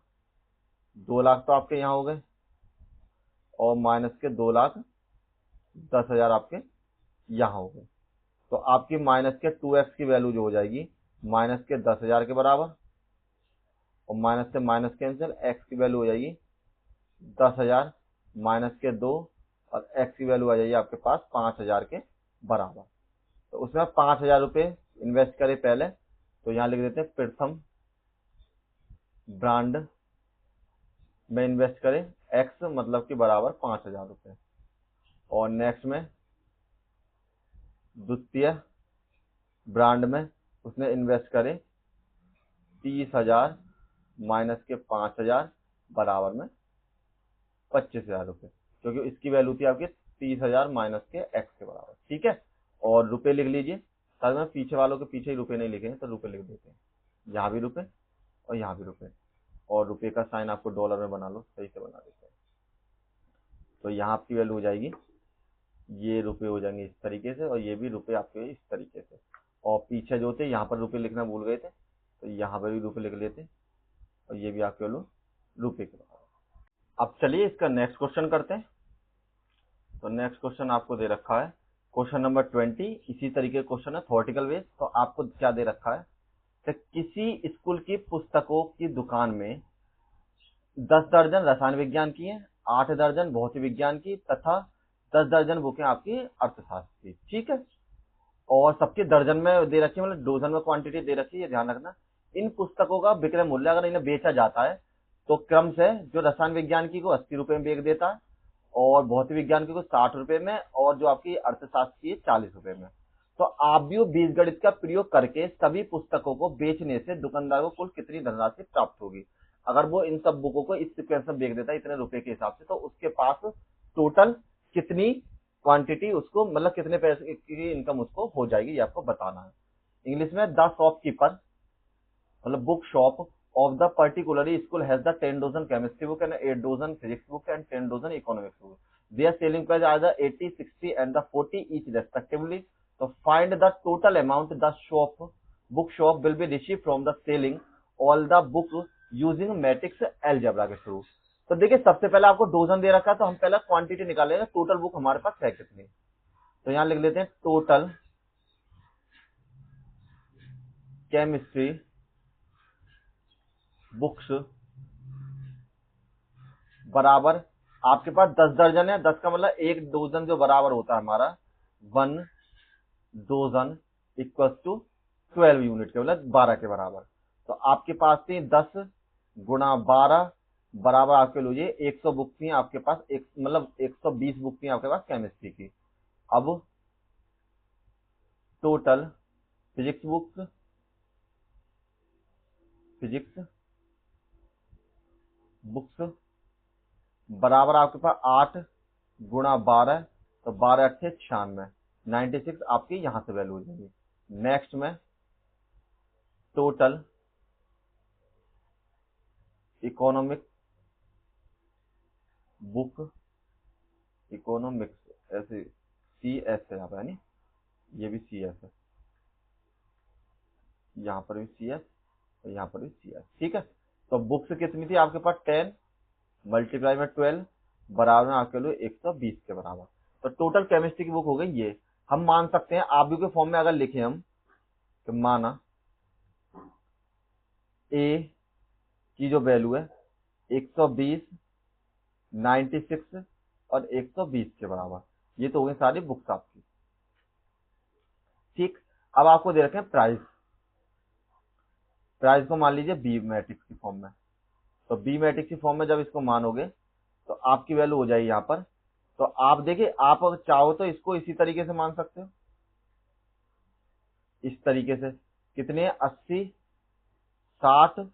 2 लाख तो आपके यहाँ हो गए, और माइनस के 2,10,000 आपके यहाँ हो गए। तो आपकी माइनस के 2x की वैल्यू जो हो जाएगी माइनस के 10,000 के बराबर, और माइनस से माइनस कैंसिल, x की वैल्यू हो जाएगी 10,000 माइनस के 2, और x की वैल्यू आ जाएगी आपके पास 5,000 के बराबर। तो उसमें 5,000 रुपये इन्वेस्ट करें पहले, तो यहाँ लिख देते हैं प्रथम ब्रांड में इन्वेस्ट करें x मतलब कि बराबर 5,000 रुपये, और नेक्स्ट में द्वितीय ब्रांड में उसने इन्वेस्ट करें 30,000 माइनस के 5,000 बराबर में 25,000 रुपये, क्योंकि इसकी वैल्यू थी आपकी 30,000 माइनस के x के बराबर। ठीक है, और रुपए लिख लीजिए, साथ में पीछे वालों के पीछे ही रुपए नहीं लिखे हैं तो रुपए लिख देते हैं, यहाँ भी रुपए और यहाँ भी रुपए, और रुपए का साइन आपको डॉलर में बना लो, सही से बना देते हैं। तो यहाँ आपकी वैल्यू हो जाएगी, ये रुपए हो जाएंगे इस तरीके से, और ये भी रुपए आपके इस तरीके से, और पीछे जो थे यहाँ पर रुपए लिखना भूल गए थे तो यहाँ पर भी रुपए लिख लेते, और ये भी आपके वैल्यू रुपए के बराबर। अब चलिए इसका नेक्स्ट क्वेश्चन करते हैं। तो नेक्स्ट क्वेश्चन आपको दे रखा है क्वेश्चन नंबर 20, इसी तरीके क्वेश्चन है थ्योरेटिकल बेस। तो आपको क्या दे रखा है कि किसी स्कूल की पुस्तकों की दुकान में 10 दर्जन रसायन विज्ञान की है, 8 दर्जन भौतिक विज्ञान की तथा 10 दर्जन बुकें आपकी अर्थशास्त्र की। ठीक है, और सबके दर्जन में दे रखी है, मतलब डोजन में क्वांटिटी दे रखी है, ध्यान रखना। इन पुस्तकों का विक्रय मूल्य अगर इन्हें बेचा जाता है तो क्रम से जो रसायन विज्ञान की को 80 रुपए में बेच देता है, और भौतिक विज्ञान की को 60 रुपए में, और जो आपकी अर्थशास्त्र की 40 रुपए में। तो आप भी बीजगणित का प्रयोग करके सभी पुस्तकों को बेचने से दुकानदार को कुल कितनी धनराशि प्राप्त होगी? अगर वो इन सब बुकों को इस सीक्वेंस में बेच देता है इतने रुपए के हिसाब से, तो उसके पास टोटल कितनी क्वांटिटी उसको, मतलब कितने पैसे की इनकम उसको हो जाएगी, ये आपको बताना है। इंग्लिश में द शॉपकीपर, मतलब book shop of the particularly school has the 10 dozen chemistry book and 8 dozen physics book and 10 dozen economics book. Their selling price are the 80, 60 and the 40 each respectively. So find the total amount the book shop will be received from the selling all the book using matrix algebra के थ्रू। तो देखिए सबसे पहले आपको डोजन दे रखा है, तो हम पहले क्वांटिटी निकालेंगे, टोटल बुक हमारे पास है कितनी। तो यहाँ लिख लेते हैं टोटल केमिस्ट्री बुक्स बराबर, आपके पास 10 दर्जन है, 10 का मतलब एक डोजन जो बराबर होता है हमारा 1 डोजन इक्वल्स टू 12 यूनिट के, मतलब 12 के बराबर। तो आपके पास थी 10 गुणा 12 बराबर आपके लीजिए 100 बुक थी आपके पास, एक मतलब 120 बुक थी आपके पास केमिस्ट्री की। अब टोटल फिजिक्स बुक्स बराबर आपके पास 8 गुणा 12, तो 12 अट्ठे 96, 96 आपकी यहां से वैल्यू हो जाएगी। नेक्स्ट में टोटल इकोनॉमिक बुक, इकोनॉमिक्स ऐसे CS है यहाँ पे, यानी ये भी CS है, यहाँ पर भी CS और यहाँ पर भी CS। ठीक है, तो बुक्स कितनी थी आपके पास 10 मल्टीप्लाई में 12 बराबर में आपके लिए 120 के बराबर। तो टोटल केमिस्ट्री की बुक हो गई ये। हम मान सकते हैं आप भी के फॉर्म में अगर लिखे हम तो माना ए की जो वैल्यू है 120, 96 और 120 के बराबर, ये तो हो गई सारी बुक्स आपकी। ठीक, अब आपको दे रखे हैं प्राइस। प्राइस को मान लीजिए बी मैट्रिक्स की फॉर्म में, तो बी मैट्रिक्स की फॉर्म में जब इसको मानोगे तो आपकी वैल्यू हो जाएगी यहाँ पर। तो आप देखिए, आप अगर चाहो तो इसको इसी तरीके से मान सकते हो, इस तरीके से कितने 80, 60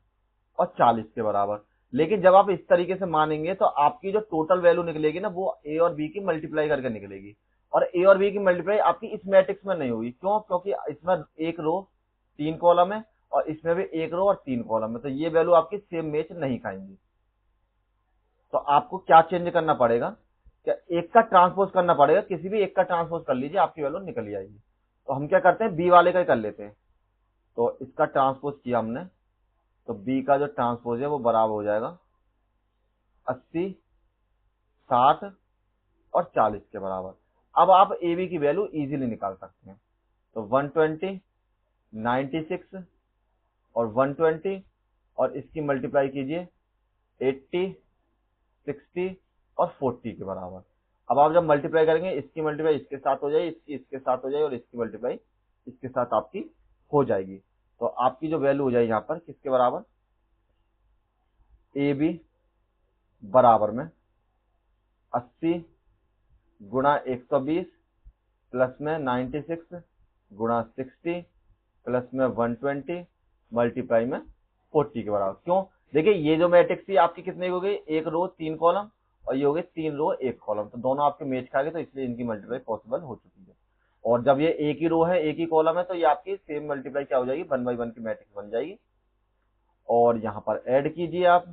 और 40 के बराबर। लेकिन जब आप इस तरीके से मानेंगे तो आपकी जो टोटल वैल्यू निकलेगी ना, वो ए और बी की मल्टीप्लाई करके निकलेगी। और ए और बी की मल्टीप्लाई आपकी इस मैट्रिक्स में नहीं होगी। क्यों? क्योंकि इसमें एक रो 3 कॉलम है और इसमें भी एक रो और 3 कॉलम है, तो ये वैल्यू आपकी सेम मैच नहीं खाएंगी। तो आपको क्या चेंज करना पड़ेगा, क्या एक का ट्रांसपोज करना पड़ेगा, किसी भी एक का ट्रांसपोज कर लीजिए, आपकी वैल्यू निकल जाएगी। तो हम क्या करते हैं, बी वाले का ही कर लेते हैं। तो इसका ट्रांसपोज किया हमने, तो बी का जो ट्रांसपोज है वो बराबर हो जाएगा 80, 60 और 40 के बराबर। अब आप ए बी की वैल्यू इजीली निकाल सकते हैं। तो 120, 96 और 120 और इसकी मल्टीप्लाई कीजिए 80, 60 और 40 के बराबर। अब आप जब मल्टीप्लाई करेंगे, इसकी मल्टीप्लाई इसके साथ हो जाएगी, इसकी इसके साथ हो जाएगी और इसकी मल्टीप्लाई इसके साथ आपकी हो जाएगी। तो आपकी जो वैल्यू हो जाएगी यहाँ पर किसके बराबर, ए बी बराबर में 80 गुणा 120 प्लस में 96 गुणा 60 प्लस में 120 मल्टीप्लाई में 40 के बराबर। क्यों? देखिए, ये जो मैट्रिक्स थी आपकी कितने हो गई, एक रो 3 कॉलम और ये हो गए 3 रो 1 कॉलम, तो दोनों आपके मैच खा गए, तो इसलिए इनकी मल्टीप्लाई पॉसिबल हो चुकी है। और जब ये एक ही रो है, एक ही कॉलम है, तो ये आपकी सेम मल्टीप्लाई क्या हो जाएगी, 1/1 की मैट्रिक्स बन जाएगी। और यहाँ पर ऐड कीजिए आप,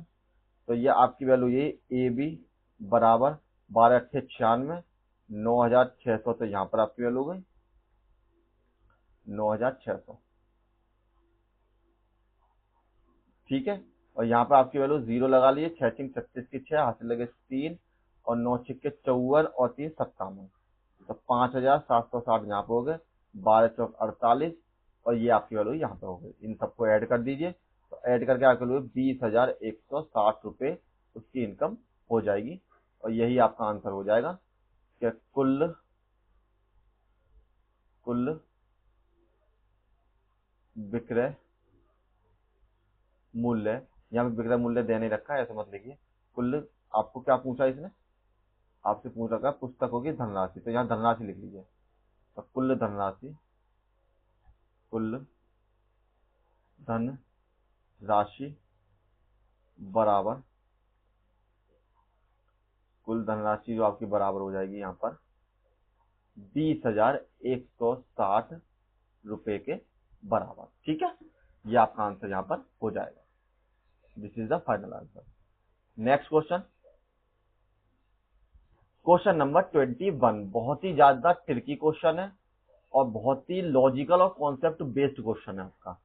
तो ये आपकी वैल्यू ये ए बी बराबर 12 8 96, 9600, तो यहाँ पर आपकी वैल्यू हो गई 9600। ठीक है, और यहाँ पर आपकी वैल्यू 0 लगा लीजिए, 6 6 36 की 6 हासिल लगे 3 और 9 6 के 54 और 3 57, तो 5760 यहाँ पे हो गए, 12 चौक 48 और ये आपकी वैल्यू यहाँ पे हो गई। इन सबको ऐड कर दीजिए, तो ऐड करके आपकी वैल्यू 20,160 रुपये उसकी इनकम हो जाएगी। और यही आपका आंसर हो जाएगा कि कुल विक्रय मूल्य, यहाँ पे विक्रय मूल्य दे नहीं रखा है, ऐसा मत लिखिए। कुल आपको क्या पूछा इसने, आपसे पूछ रखा है पुस्तकों की धनराशि, तो यहाँ धनराशि लिख लीजिए। तो कुल धन राशि बराबर, कुल धनराशि जो आपकी बराबर हो जाएगी यहाँ पर 20,160 रुपए के बराबर। ठीक है, ये आपका आंसर यहाँ पर हो जाएगा। This is the final answer. Next question, question number 21। बहुत ही ज्यादा ट्रिकी क्वेश्चन है और बहुत ही लॉजिकल और कॉन्सेप्ट बेस्ड क्वेश्चन है आपका।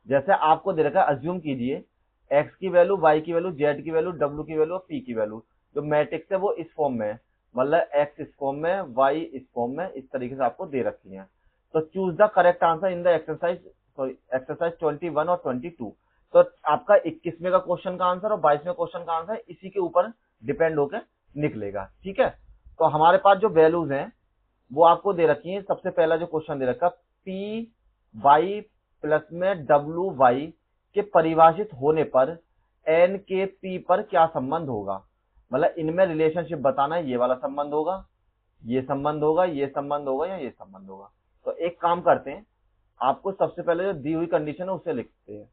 जैसे आपको दे रखा है, अज्यूम कीजिए x की वैल्यू, y की वैल्यू, z की वैल्यू, w की वैल्यू और p की वैल्यू, जो मैट्रिक्स है वो इस फॉर्म में है, मतलब x इस फॉर्म में, y इस फॉर्म में, इस तरीके से आपको दे रखी है। तो choose the correct answer in the exercise 21 और 22। तो आपका 21वें का क्वेश्चन का आंसर और 22वें क्वेश्चन का आंसर इसी के ऊपर डिपेंड होकर निकलेगा। ठीक है, तो हमारे पास जो वैल्यूज हैं वो आपको दे रखी है। सबसे पहला जो क्वेश्चन दे रखा, पी वाई प्लस में डब्ल्यू वाई के परिभाषित होने पर एन के पी पर क्या संबंध होगा, मतलब इनमें रिलेशनशिप बताना है, ये वाला संबंध होगा, ये संबंध होगा, ये संबंध होगा या ये संबंध होगा। तो एक काम करते हैं, आपको सबसे पहले जो दी हुई कंडीशन है उसे लिखते हैं।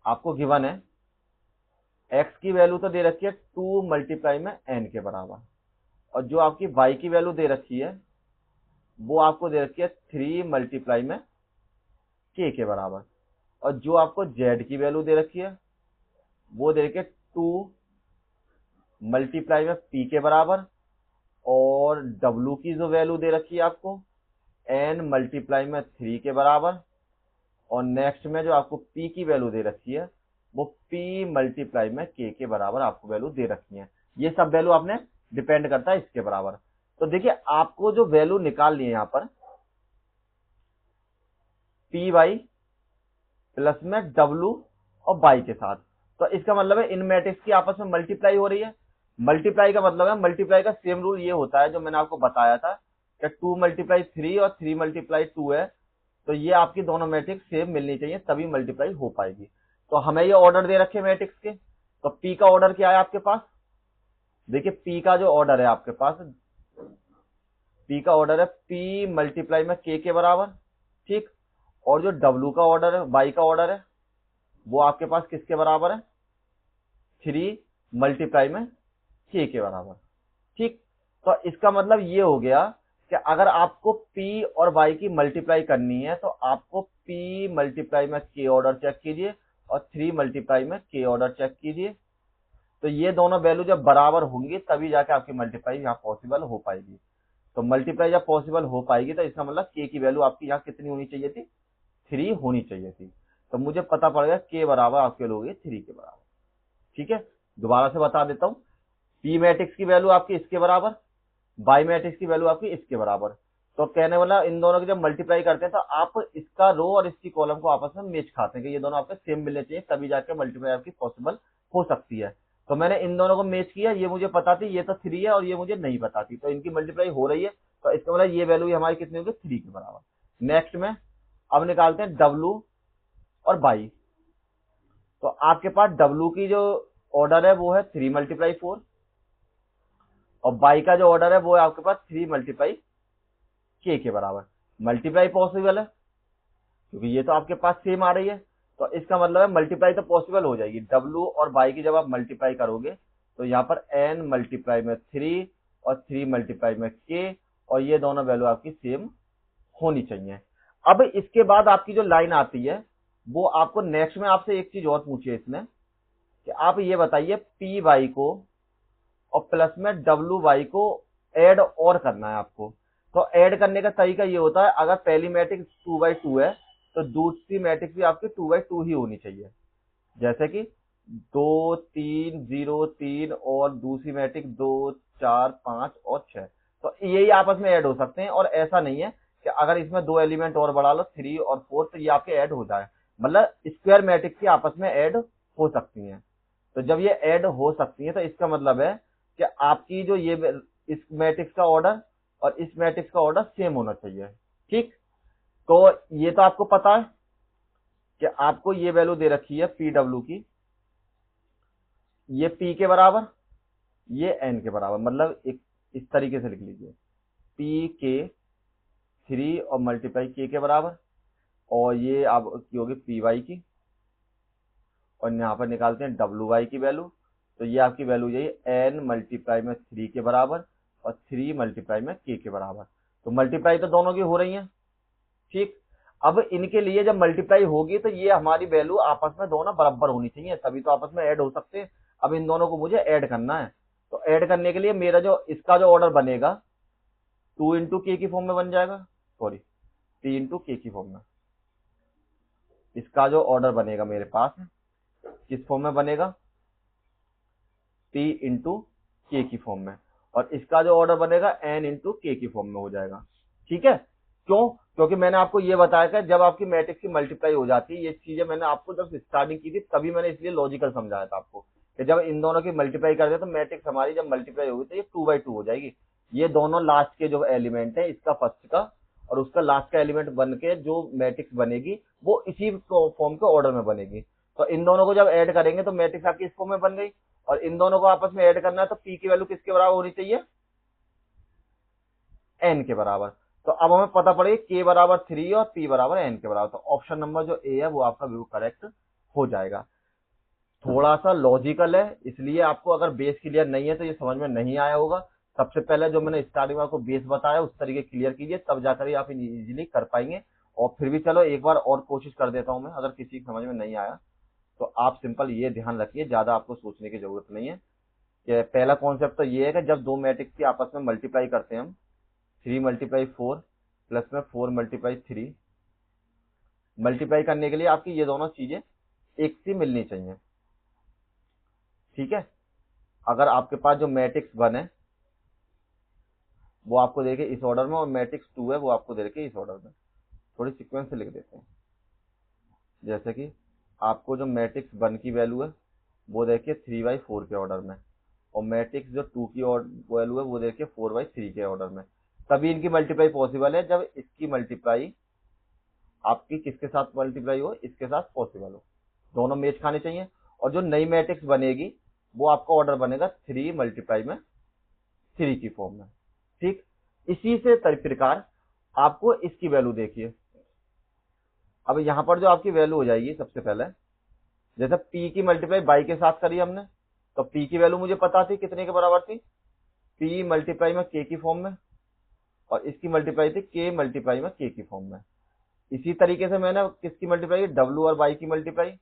आपको गिवन है x की वैल्यू तो दे रखी है 2 मल्टीप्लाई में n के बराबर, और जो आपकी y की वैल्यू दे रखी है वो आपको दे रखी है 3 मल्टीप्लाई में k के बराबर, और जो आपको z की वैल्यू दे रखी है वो दे रखी है 2 मल्टीप्लाई में p के बराबर, और w की जो वैल्यू दे रखी है आपको n मल्टीप्लाई में 3 के बराबर, और नेक्स्ट में जो आपको p की वैल्यू दे रखी है वो p मल्टीप्लाई में k के बराबर आपको वैल्यू दे रखी है। ये सब वैल्यू आपने डिपेंड करता है इसके बराबर। तो देखिए आपको जो वैल्यू निकालनी है यहाँ पर पी वाई प्लस में डब्ल्यू और बाई के साथ, तो इसका मतलब है इन मैट्रिक्स की आपस में मल्टीप्लाई हो रही है। मल्टीप्लाई का मतलब है, मल्टीप्लाई का सेम रूल ये होता है जो मैंने आपको बताया था कि 2 मल्टीप्लाई 3 और 3 मल्टीप्लाई 2 है, तो ये आपकी दोनों मैट्रिक्स सेम मिलनी चाहिए तभी मल्टीप्लाई हो पाएगी। तो हमें ये ऑर्डर दे रखे मैट्रिक्स के, तो पी का ऑर्डर क्या है आपके पास, देखिए पी का जो ऑर्डर है आपके पास, पी का ऑर्डर है पी मल्टीप्लाई में के बराबर, ठीक। और जो डब्ल्यू का ऑर्डर है, बाई का ऑर्डर है, वो आपके पास किसके बराबर है, 3 मल्टीप्लाई में के बराबर, ठीक। तो इसका मतलब ये हो गया कि अगर आपको p और y की मल्टीप्लाई करनी है तो आपको p मल्टीप्लाई में k ऑर्डर चेक कीजिए और 3 मल्टीप्लाई में k ऑर्डर चेक कीजिए। तो ये दोनों वैल्यू जब बराबर होंगी तभी जाके आपकी मल्टीप्लाई यहाँ पॉसिबल हो पाएगी। तो मल्टीप्लाई जब पॉसिबल हो पाएगी तो इसका मतलब k की वैल्यू आपकी यहाँ कितनी होनी चाहिए थी, 3 होनी चाहिए थी। तो मुझे पता पड़ गया k बराबर आपके लोगे 3 के बराबर, ठीक है। दोबारा से बता देता हूं, पी मैट्रिक्स की वैल्यू आपकी इसके बराबर, बाई मैट्रिक्स की वैल्यू आपकी इसके बराबर। तो कहने वाला इन दोनों की जब मल्टीप्लाई करते हैं तो आप इसका रो और इसकी कॉलम को आपस में मैच खाते हैं कि ये दोनों आपके सेम मिलने चाहिए तभी जाके मल्टीप्लाई आपकी पॉसिबल हो सकती है। तो मैंने इन दोनों को मैच किया, ये मुझे पता थी ये तो 3 है और ये मुझे नहीं पता थी, तो इनकी मल्टीप्लाई हो रही है, तो इसका मतलब ये वैल्यू हमारी कितनी होगी, 3 के बराबर। नेक्स्ट में अब निकालते हैं डब्ल्यू और बाई। तो आपके पास डब्ल्यू की जो ऑर्डर है वो है 3 मल्टीप्लाई 4 और बाई का जो ऑर्डर है वो है आपके पास 3 मल्टीप्लाई के बराबर। मल्टीप्लाई पॉसिबल है क्योंकि ये तो आपके पास सेम आ रही है, तो इसका मतलब है मल्टीप्लाई तो पॉसिबल हो जाएगी। डब्ल्यू और बाई की जब आप मल्टीप्लाई करोगे तो यहाँ पर n मल्टीप्लाई में 3 और 3 मल्टीप्लाई में k, और ये दोनों वैल्यू आपकी सेम होनी चाहिए। अब इसके बाद आपकी जो लाइन आती है वो आपको नेक्स्ट में आपसे एक चीज और पूछिए इसमें कि आप ये बताइए पी वाई को और प्लस में डब्ल्यू वाई को ऐड और करना है आपको। तो ऐड करने का तरीका ये होता है, अगर पहली मैट्रिक्स 2/2 है तो दूसरी मैट्रिक्स भी आपकी 2/2 ही होनी चाहिए। जैसे कि 2 3 0 3 और दूसरी मैट्रिक्स 2 4 5 और 6, तो यही आपस में ऐड हो सकते हैं। और ऐसा नहीं है कि अगर इसमें 2 एलिमेंट और बढ़ा लो 3 और 4 तो ये आपके ऐड हो जाए, मतलब स्क्वायर मैट्रिक्स की आपस में ऐड हो सकती हैं। तो जब ये ऐड हो सकती है तो इसका मतलब है कि आपकी जो ये इस मैट्रिक्स का ऑर्डर और इस मैट्रिक्स का ऑर्डर सेम होना चाहिए, ठीक। तो ये तो आपको पता है कि आपको ये वैल्यू दे रखी है पी डब्ल्यू की, ये p के बराबर, ये n के बराबर, मतलब एक इस तरीके से लिख लीजिए p के 3 और मल्टीप्लाई k के बराबर, और ये आपकी होगी पी वाई की, और यहाँ पर निकालते हैं डब्ल्यू वाई की वैल्यू। तो ये आपकी वैल्यू यही n मल्टीप्लाई में 3 के बराबर और 3 मल्टीप्लाई में k के बराबर। तो मल्टीप्लाई तो दोनों की हो रही है, ठीक। अब इनके लिए जब मल्टीप्लाई होगी तो ये हमारी वैल्यू आपस में दोनों बराबर होनी चाहिए तभी तो आपस में ऐड हो सकते हैं। अब इन दोनों को मुझे ऐड करना है, तो ऐड करने के लिए मेरा जो इसका जो ऑर्डर बनेगा 2 इंटू के की फॉर्म में बन जाएगा, सॉरी 3 इंटू के की फॉर्म में। इसका जो ऑर्डर बनेगा मेरे पास किस फॉर्म में बनेगा, p इंटू के की फॉर्म में, और इसका जो ऑर्डर बनेगा n इंटू के की फॉर्म में हो जाएगा, ठीक है। क्यों, क्योंकि मैंने आपको ये बताया था जब आपकी मैट्रिक्स की मल्टीप्लाई हो जाती है, ये चीजें मैंने आपको जब स्टार्टिंग की थी तभी मैंने इसलिए लॉजिकल समझाया था आपको कि जब इन दोनों की मल्टीप्लाई करते हैं तो मैट्रिक्स हमारी जब मल्टीप्लाई होगी तो ये 2/2 हो जाएगी। ये दोनों लास्ट के जो एलिमेंट है, इसका फर्स्ट का और उसका लास्ट का एलिमेंट बन के जो मैट्रिक्स बनेगी वो इसी फॉर्म के ऑर्डर में बनेगी। तो इन दोनों को जब ऐड करेंगे तो मैट्रिक्स आपकी इस फॉर्म में बन गई, और इन दोनों को आपस में ऐड करना है तो p की वैल्यू किसके बराबर होनी चाहिए, n के बराबर। तो अब हमें पता पड़ेगा k बराबर 3 और p बराबर n के बराबर, तो ऑप्शन नंबर जो ए है वो आपका बिल्कुल करेक्ट हो जाएगा। थोड़ा सा लॉजिकल है, इसलिए आपको अगर बेस क्लियर नहीं है तो ये समझ में नहीं आया होगा। सबसे पहले जो मैंने स्टार्टिंग में आपको बेस बताया उस तरीके क्लियर कीजिए, तब जाकर ही आप इजीली कर पाएंगे। और फिर भी चलो एक बार और कोशिश कर देता हूं मैं, अगर किसी समझ में नहीं आया तो आप सिंपल ये ध्यान रखिए, ज्यादा आपको सोचने की जरूरत नहीं है कि पहला कॉन्सेप्ट तो ये है कि जब दो मैट्रिक्स की आपस में मल्टीप्लाई करते हैं हम 3 मल्टीप्लाई 4 प्लस में 4 मल्टीप्लाई 3, मल्टीप्लाई करने के लिए आपकी ये दोनों चीजें एक सी मिलनी चाहिए, ठीक है। अगर आपके पास जो मैट्रिक्स बने वो आपको दे रखे इस ऑर्डर में, और मैट्रिक्स 2 है वो आपको दे रखे इस ऑर्डर में। थोड़ी सीक्वेंस से लिख देते हैं। जैसे कि आपको जो मैट्रिक्स 1 की वैल्यू है वो देखिए 3/4 के ऑर्डर में, और मैट्रिक्स जो 2 की वैल्यू है वो देखिए 4/3 के ऑर्डर में। तभी इनकी मल्टीप्लाई पॉसिबल है जब इसकी मल्टीप्लाई आपकी किसके साथ मल्टीप्लाई हो, इसके साथ पॉसिबल हो, दोनों मैच खाने चाहिए। और जो नई मैट्रिक्स बनेगी वो आपका ऑर्डर बनेगा 3 की फॉर्म में। ठीक, इसी से प्रकार आपको इसकी वैल्यू देखिए। अब यहां पर जो आपकी वैल्यू हो जाएगी, सबसे पहले जैसे p की मल्टीप्लाई बाई के साथ करी हमने, तो p की वैल्यू मुझे पता थी कितने के बराबर थी, p मल्टीप्लाई में k की फॉर्म में, और इसकी मल्टीप्लाई थी k मल्टीप्लाई में k की फॉर्म में। इसी तरीके से मैंने किसकी मल्टीप्लाई की, w और y की मल्टीप्लाई।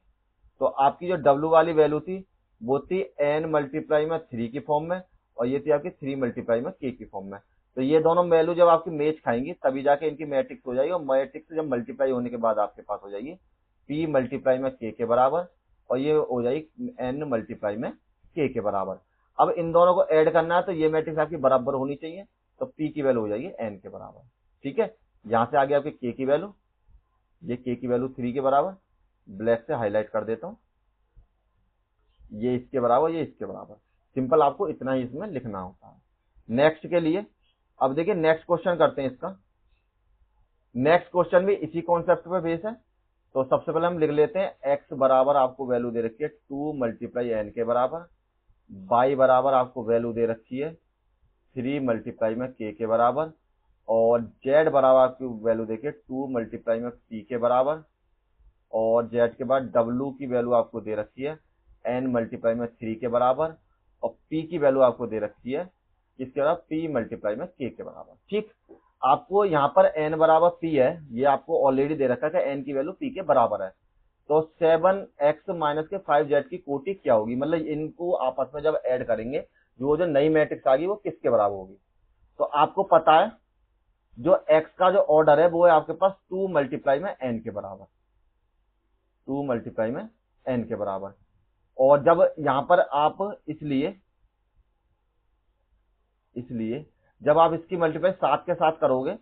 तो आपकी जो w वाली वैल्यू थी वो थी n मल्टीप्लाई में 3 की फॉर्म में, और ये थी आपकी 3 मल्टीप्लाई में k की फॉर्म में। तो ये दोनों वैल्यू जब आपकी मैच खाएंगी तभी जाके इनकी मैट्रिक्स हो जाएगी, और मैट्रिक्स जब मल्टीप्लाई होने के बाद आपके पास हो जाएगी p मल्टीप्लाई में k के बराबर, और ये हो जाएगी n मल्टीप्लाई में k के बराबर। अब इन दोनों को ऐड करना है तो ये मैट्रिक्स आपकी बराबर होनी चाहिए, तो p की वैल्यू हो जाएगी n के बराबर। ठीक है, यहां से आगे आपकी k की वैल्यू, ये k की वैल्यू 3 के बराबर, ब्लैक से हाईलाइट कर देता हूं, ये इसके बराबर, ये इसके बराबर। सिंपल आपको इतना ही इसमें लिखना होता है। नेक्स्ट के लिए अब देखिए नेक्स्ट क्वेश्चन करते हैं इसका। नेक्स्ट क्वेश्चन भी इसी कॉन्सेप्ट पे बेस है। तो सबसे पहले हम लिख लेते हैं x बराबर आपको वैल्यू दे रखी है 2 मल्टीप्लाई n के बराबर, y बराबर आपको वैल्यू दे रखी है 3 मल्टीप्लाई में k के बराबर, और z बराबर आपकी वैल्यू देखिए 2 मल्टीप्लाई में p के बराबर, और z के बाद w की वैल्यू आपको दे रखी है n मल्टीप्लाई में 3 के बराबर, और p की वैल्यू आपको दे रखी है किसके बराबर, p मल्टीप्लाई में k के बराबर। ठीक, आपको यहाँ पर n बराबर p है, ये आपको ऑलरेडी दे रखा है कि n की वैल्यू p के बराबर है। तो 7x माइनस के 5z की कोटि क्या होगी, मतलब इनको आपस में जब ऐड करेंगे जो नई मैट्रिक्स आ गई वो किसके बराबर होगी। तो आपको पता है जो x का जो ऑर्डर है वो है आपके पास 2 मल्टीप्लाई में n के बराबर, 2 मल्टीप्लाई में n के बराबर। और जब यहां पर आप इसलिए जब आप इसकी मल्टीप्लाई 7 के साथ करोगे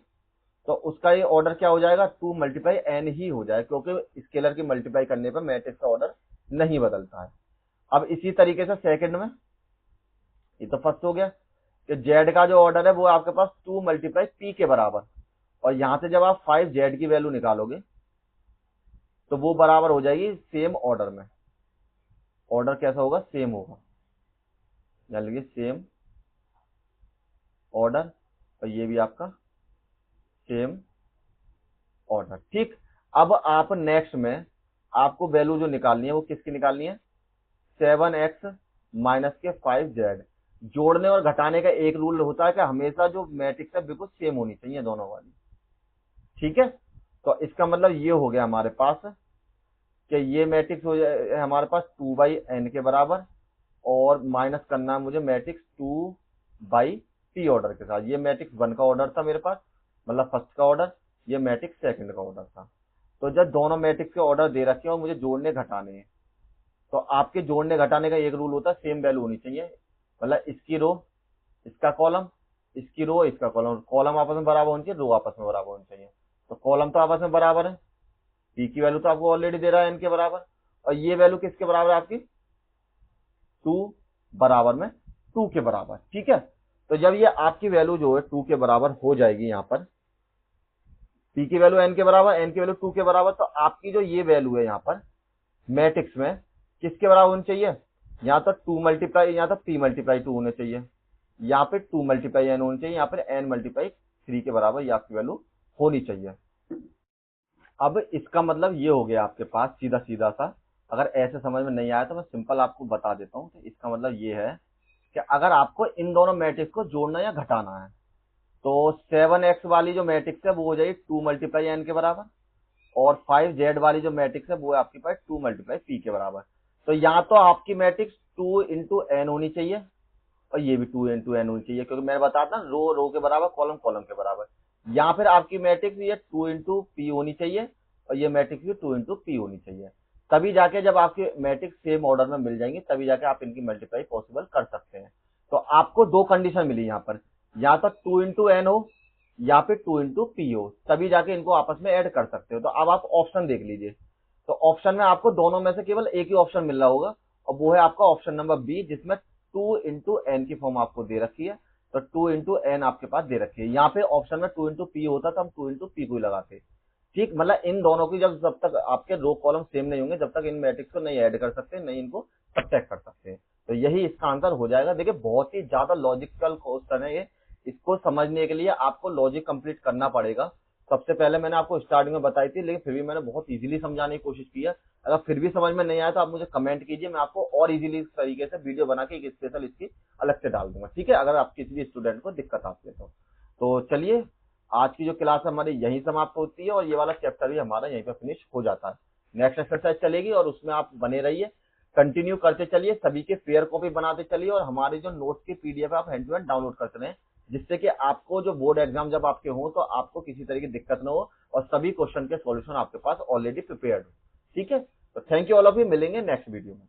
तो उसका ये ऑर्डर क्या हो जाएगा, 2 मल्टीप्लाई n ही हो जाएगा, क्योंकि स्केलर की मल्टीप्लाई करने पर मैट्रिक्स का ऑर्डर नहीं बदलता है। अब इसी तरीके से सेकंड में, ये तो फर्स्ट हो गया कि z का जो ऑर्डर है वो आपके पास 2 मल्टीप्लाई p के बराबर, और यहां से जब आप 5z की वैल्यू निकालोगे तो वो बराबर हो जाएगी सेम ऑर्डर में। ऑर्डर कैसा होगा, सेम होगा, यानी सेम ऑर्डर, और ये भी आपका सेम ऑर्डर। ठीक, अब आप नेक्स्ट में आपको वैल्यू जो निकालनी है वो किसकी निकालनी है, 7x माइनस के 5z। जोड़ने और घटाने का एक रूल होता है कि हमेशा जो मैट्रिक्स है बिल्कुल सेम होनी चाहिए दोनों वाली। ठीक है, तो इसका मतलब ये हो गया हमारे पास कि ये मैट्रिक्स हो जाए हमारे पास 2/n के बराबर, और माइनस करना है मुझे मैट्रिक्स 2/p ऑर्डर के साथ। ये मैट्रिक्स 1 का ऑर्डर था मेरे पास, मतलब फर्स्ट का ऑर्डर, ये मैट्रिक्स सेकंड का ऑर्डर था। तो जब दोनों मैट्रिक्स के ऑर्डर दे रखे हो मुझे जोड़ने घटाने हैं, तो आपके जोड़ने घटाने का एक रूल होता है सेम वैल्यू होनी चाहिए, मतलब इसकी रो इसका कॉलम, इसकी रो इसका कॉलम, कॉलम आपस में बराबर होनी चाहिए, रो आपस में बराबर होनी चाहिए। तो कॉलम तो आपस में बराबर है, p की वैल्यू तो आपको ऑलरेडी दे रहा है n के बराबर, और ये वैल्यू किसके बराबर है आपकी 2 बराबर में 2 के बराबर। ठीक है, तो जब ये आपकी वैल्यू जो है 2 के बराबर हो जाएगी, यहाँ पर p की वैल्यू n के बराबर, n की वैल्यू 2 के बराबर, तो आपकी जो ये वैल्यू है यहाँ पर मैट्रिक्स में किसके बराबर होनी चाहिए, यहाँ तो 2 मल्टीप्लाई, यहाँ तो p मल्टीप्लाई 2 होने चाहिए, यहाँ पे 2 मल्टीप्लाई n होनी चाहिए, यहाँ पर n मल्टीप्लाई 3 के बराबर ये आपकी वैल्यू होनी चाहिए। अब इसका मतलब ये हो गया आपके पास सीधा सीधा सा, अगर ऐसे समझ में नहीं आया तो मैं सिंपल आपको बता देता हूँ कि इसका मतलब ये है कि अगर आपको इन दोनों मैट्रिक्स को जोड़ना या घटाना है तो 7x वाली जो मैट्रिक्स है वो हो जाएगी 2 मल्टीप्लाई n के बराबर, और 5z वाली जो मैट्रिक्स है वो है आपके पास 2 मल्टीप्लाई p के बराबर। तो यहाँ तो आपकी मैट्रिक्स 2 इंटू n होनी चाहिए, और ये भी 2 इंटू n होनी चाहिए, क्योंकि मैंने बताया था रो रो के बराबर, कॉलम कॉलम के बराबर। या फिर आपकी मैट्रिक्स ये 2 इंटू p होनी चाहिए, और ये मैट्रिक्स भी 2 इंटू p होनी चाहिए। तभी जाके जब आपकी मैट्रिक्स सेम ऑर्डर में मिल जाएंगी तभी जाके आप इनकी मल्टीप्लाई पॉसिबल कर सकते हैं। तो आपको दो कंडीशन मिली यहाँ पर, या तो 2 इंटू एन हो या फिर 2 इंटू पी हो, तभी जाके इनको आपस में ऐड कर सकते हो। तो अब आप ऑप्शन देख लीजिए, तो ऑप्शन में आपको दोनों में से केवल एक ही ऑप्शन मिल रहा होगा, और वो है आपका ऑप्शन नंबर बी, जिसमें 2 इंटू एन की फॉर्म आपको दे रखी है। तो 2 इंटू एन आपके पास दे रखी है। यहाँ पे ऑप्शन में 2 इंटू पी होता तो हम 2 इंटू पी को ही लगाते। ठीक, मतलब इन दोनों की जब तक आपके रो कॉलम सेम नहीं होंगे, जब तक इन मैट्रिक्स को नहीं ऐड कर सकते, नहीं इनको सब्ट्रैक्ट कर सकते हैं। तो यही इसका आंसर हो जाएगा। देखिए बहुत ही ज्यादा लॉजिकल क्वेश्चन है ये, इसको समझने के लिए आपको लॉजिक कंप्लीट करना पड़ेगा। सबसे पहले मैंने आपको स्टार्टिंग में बताई थी, लेकिन फिर भी मैंने बहुत इजीली समझाने की कोशिश की है। अगर फिर भी समझ में नहीं आया तो आप मुझे कमेंट कीजिए, मैं आपको और इजीली इस तरीके से वीडियो बना के एक स्पेशल इसकी अलग से डाल दूंगा, ठीक है, अगर आप किसी भी स्टूडेंट को दिक्कत आती है तो चलिए, आज की जो क्लास हमारी यहीं समाप्त होती है, और ये वाला चैप्टर भी हमारा यहीं पर फिनिश हो जाता है। नेक्स्ट एक्सरसाइज चलेगी और उसमें आप बने रहिए, कंटिन्यू करते चलिए, सभी के फेयर कॉपी बनाते चलिए, और हमारे जो नोट्स की पीडीएफ है आप हैंड टू हैंड डाउनलोड करते रहें, जिससे कि आपको जो बोर्ड एग्जाम जब आपके हो तो आपको किसी तरह की दिक्कत ना हो, और सभी क्वेश्चन के सॉल्यूशन आपके पास ऑलरेडी प्रिपेयर्ड हो। ठीक है, तो thank you all of you, मिलेंगे नेक्स्ट वीडियो में।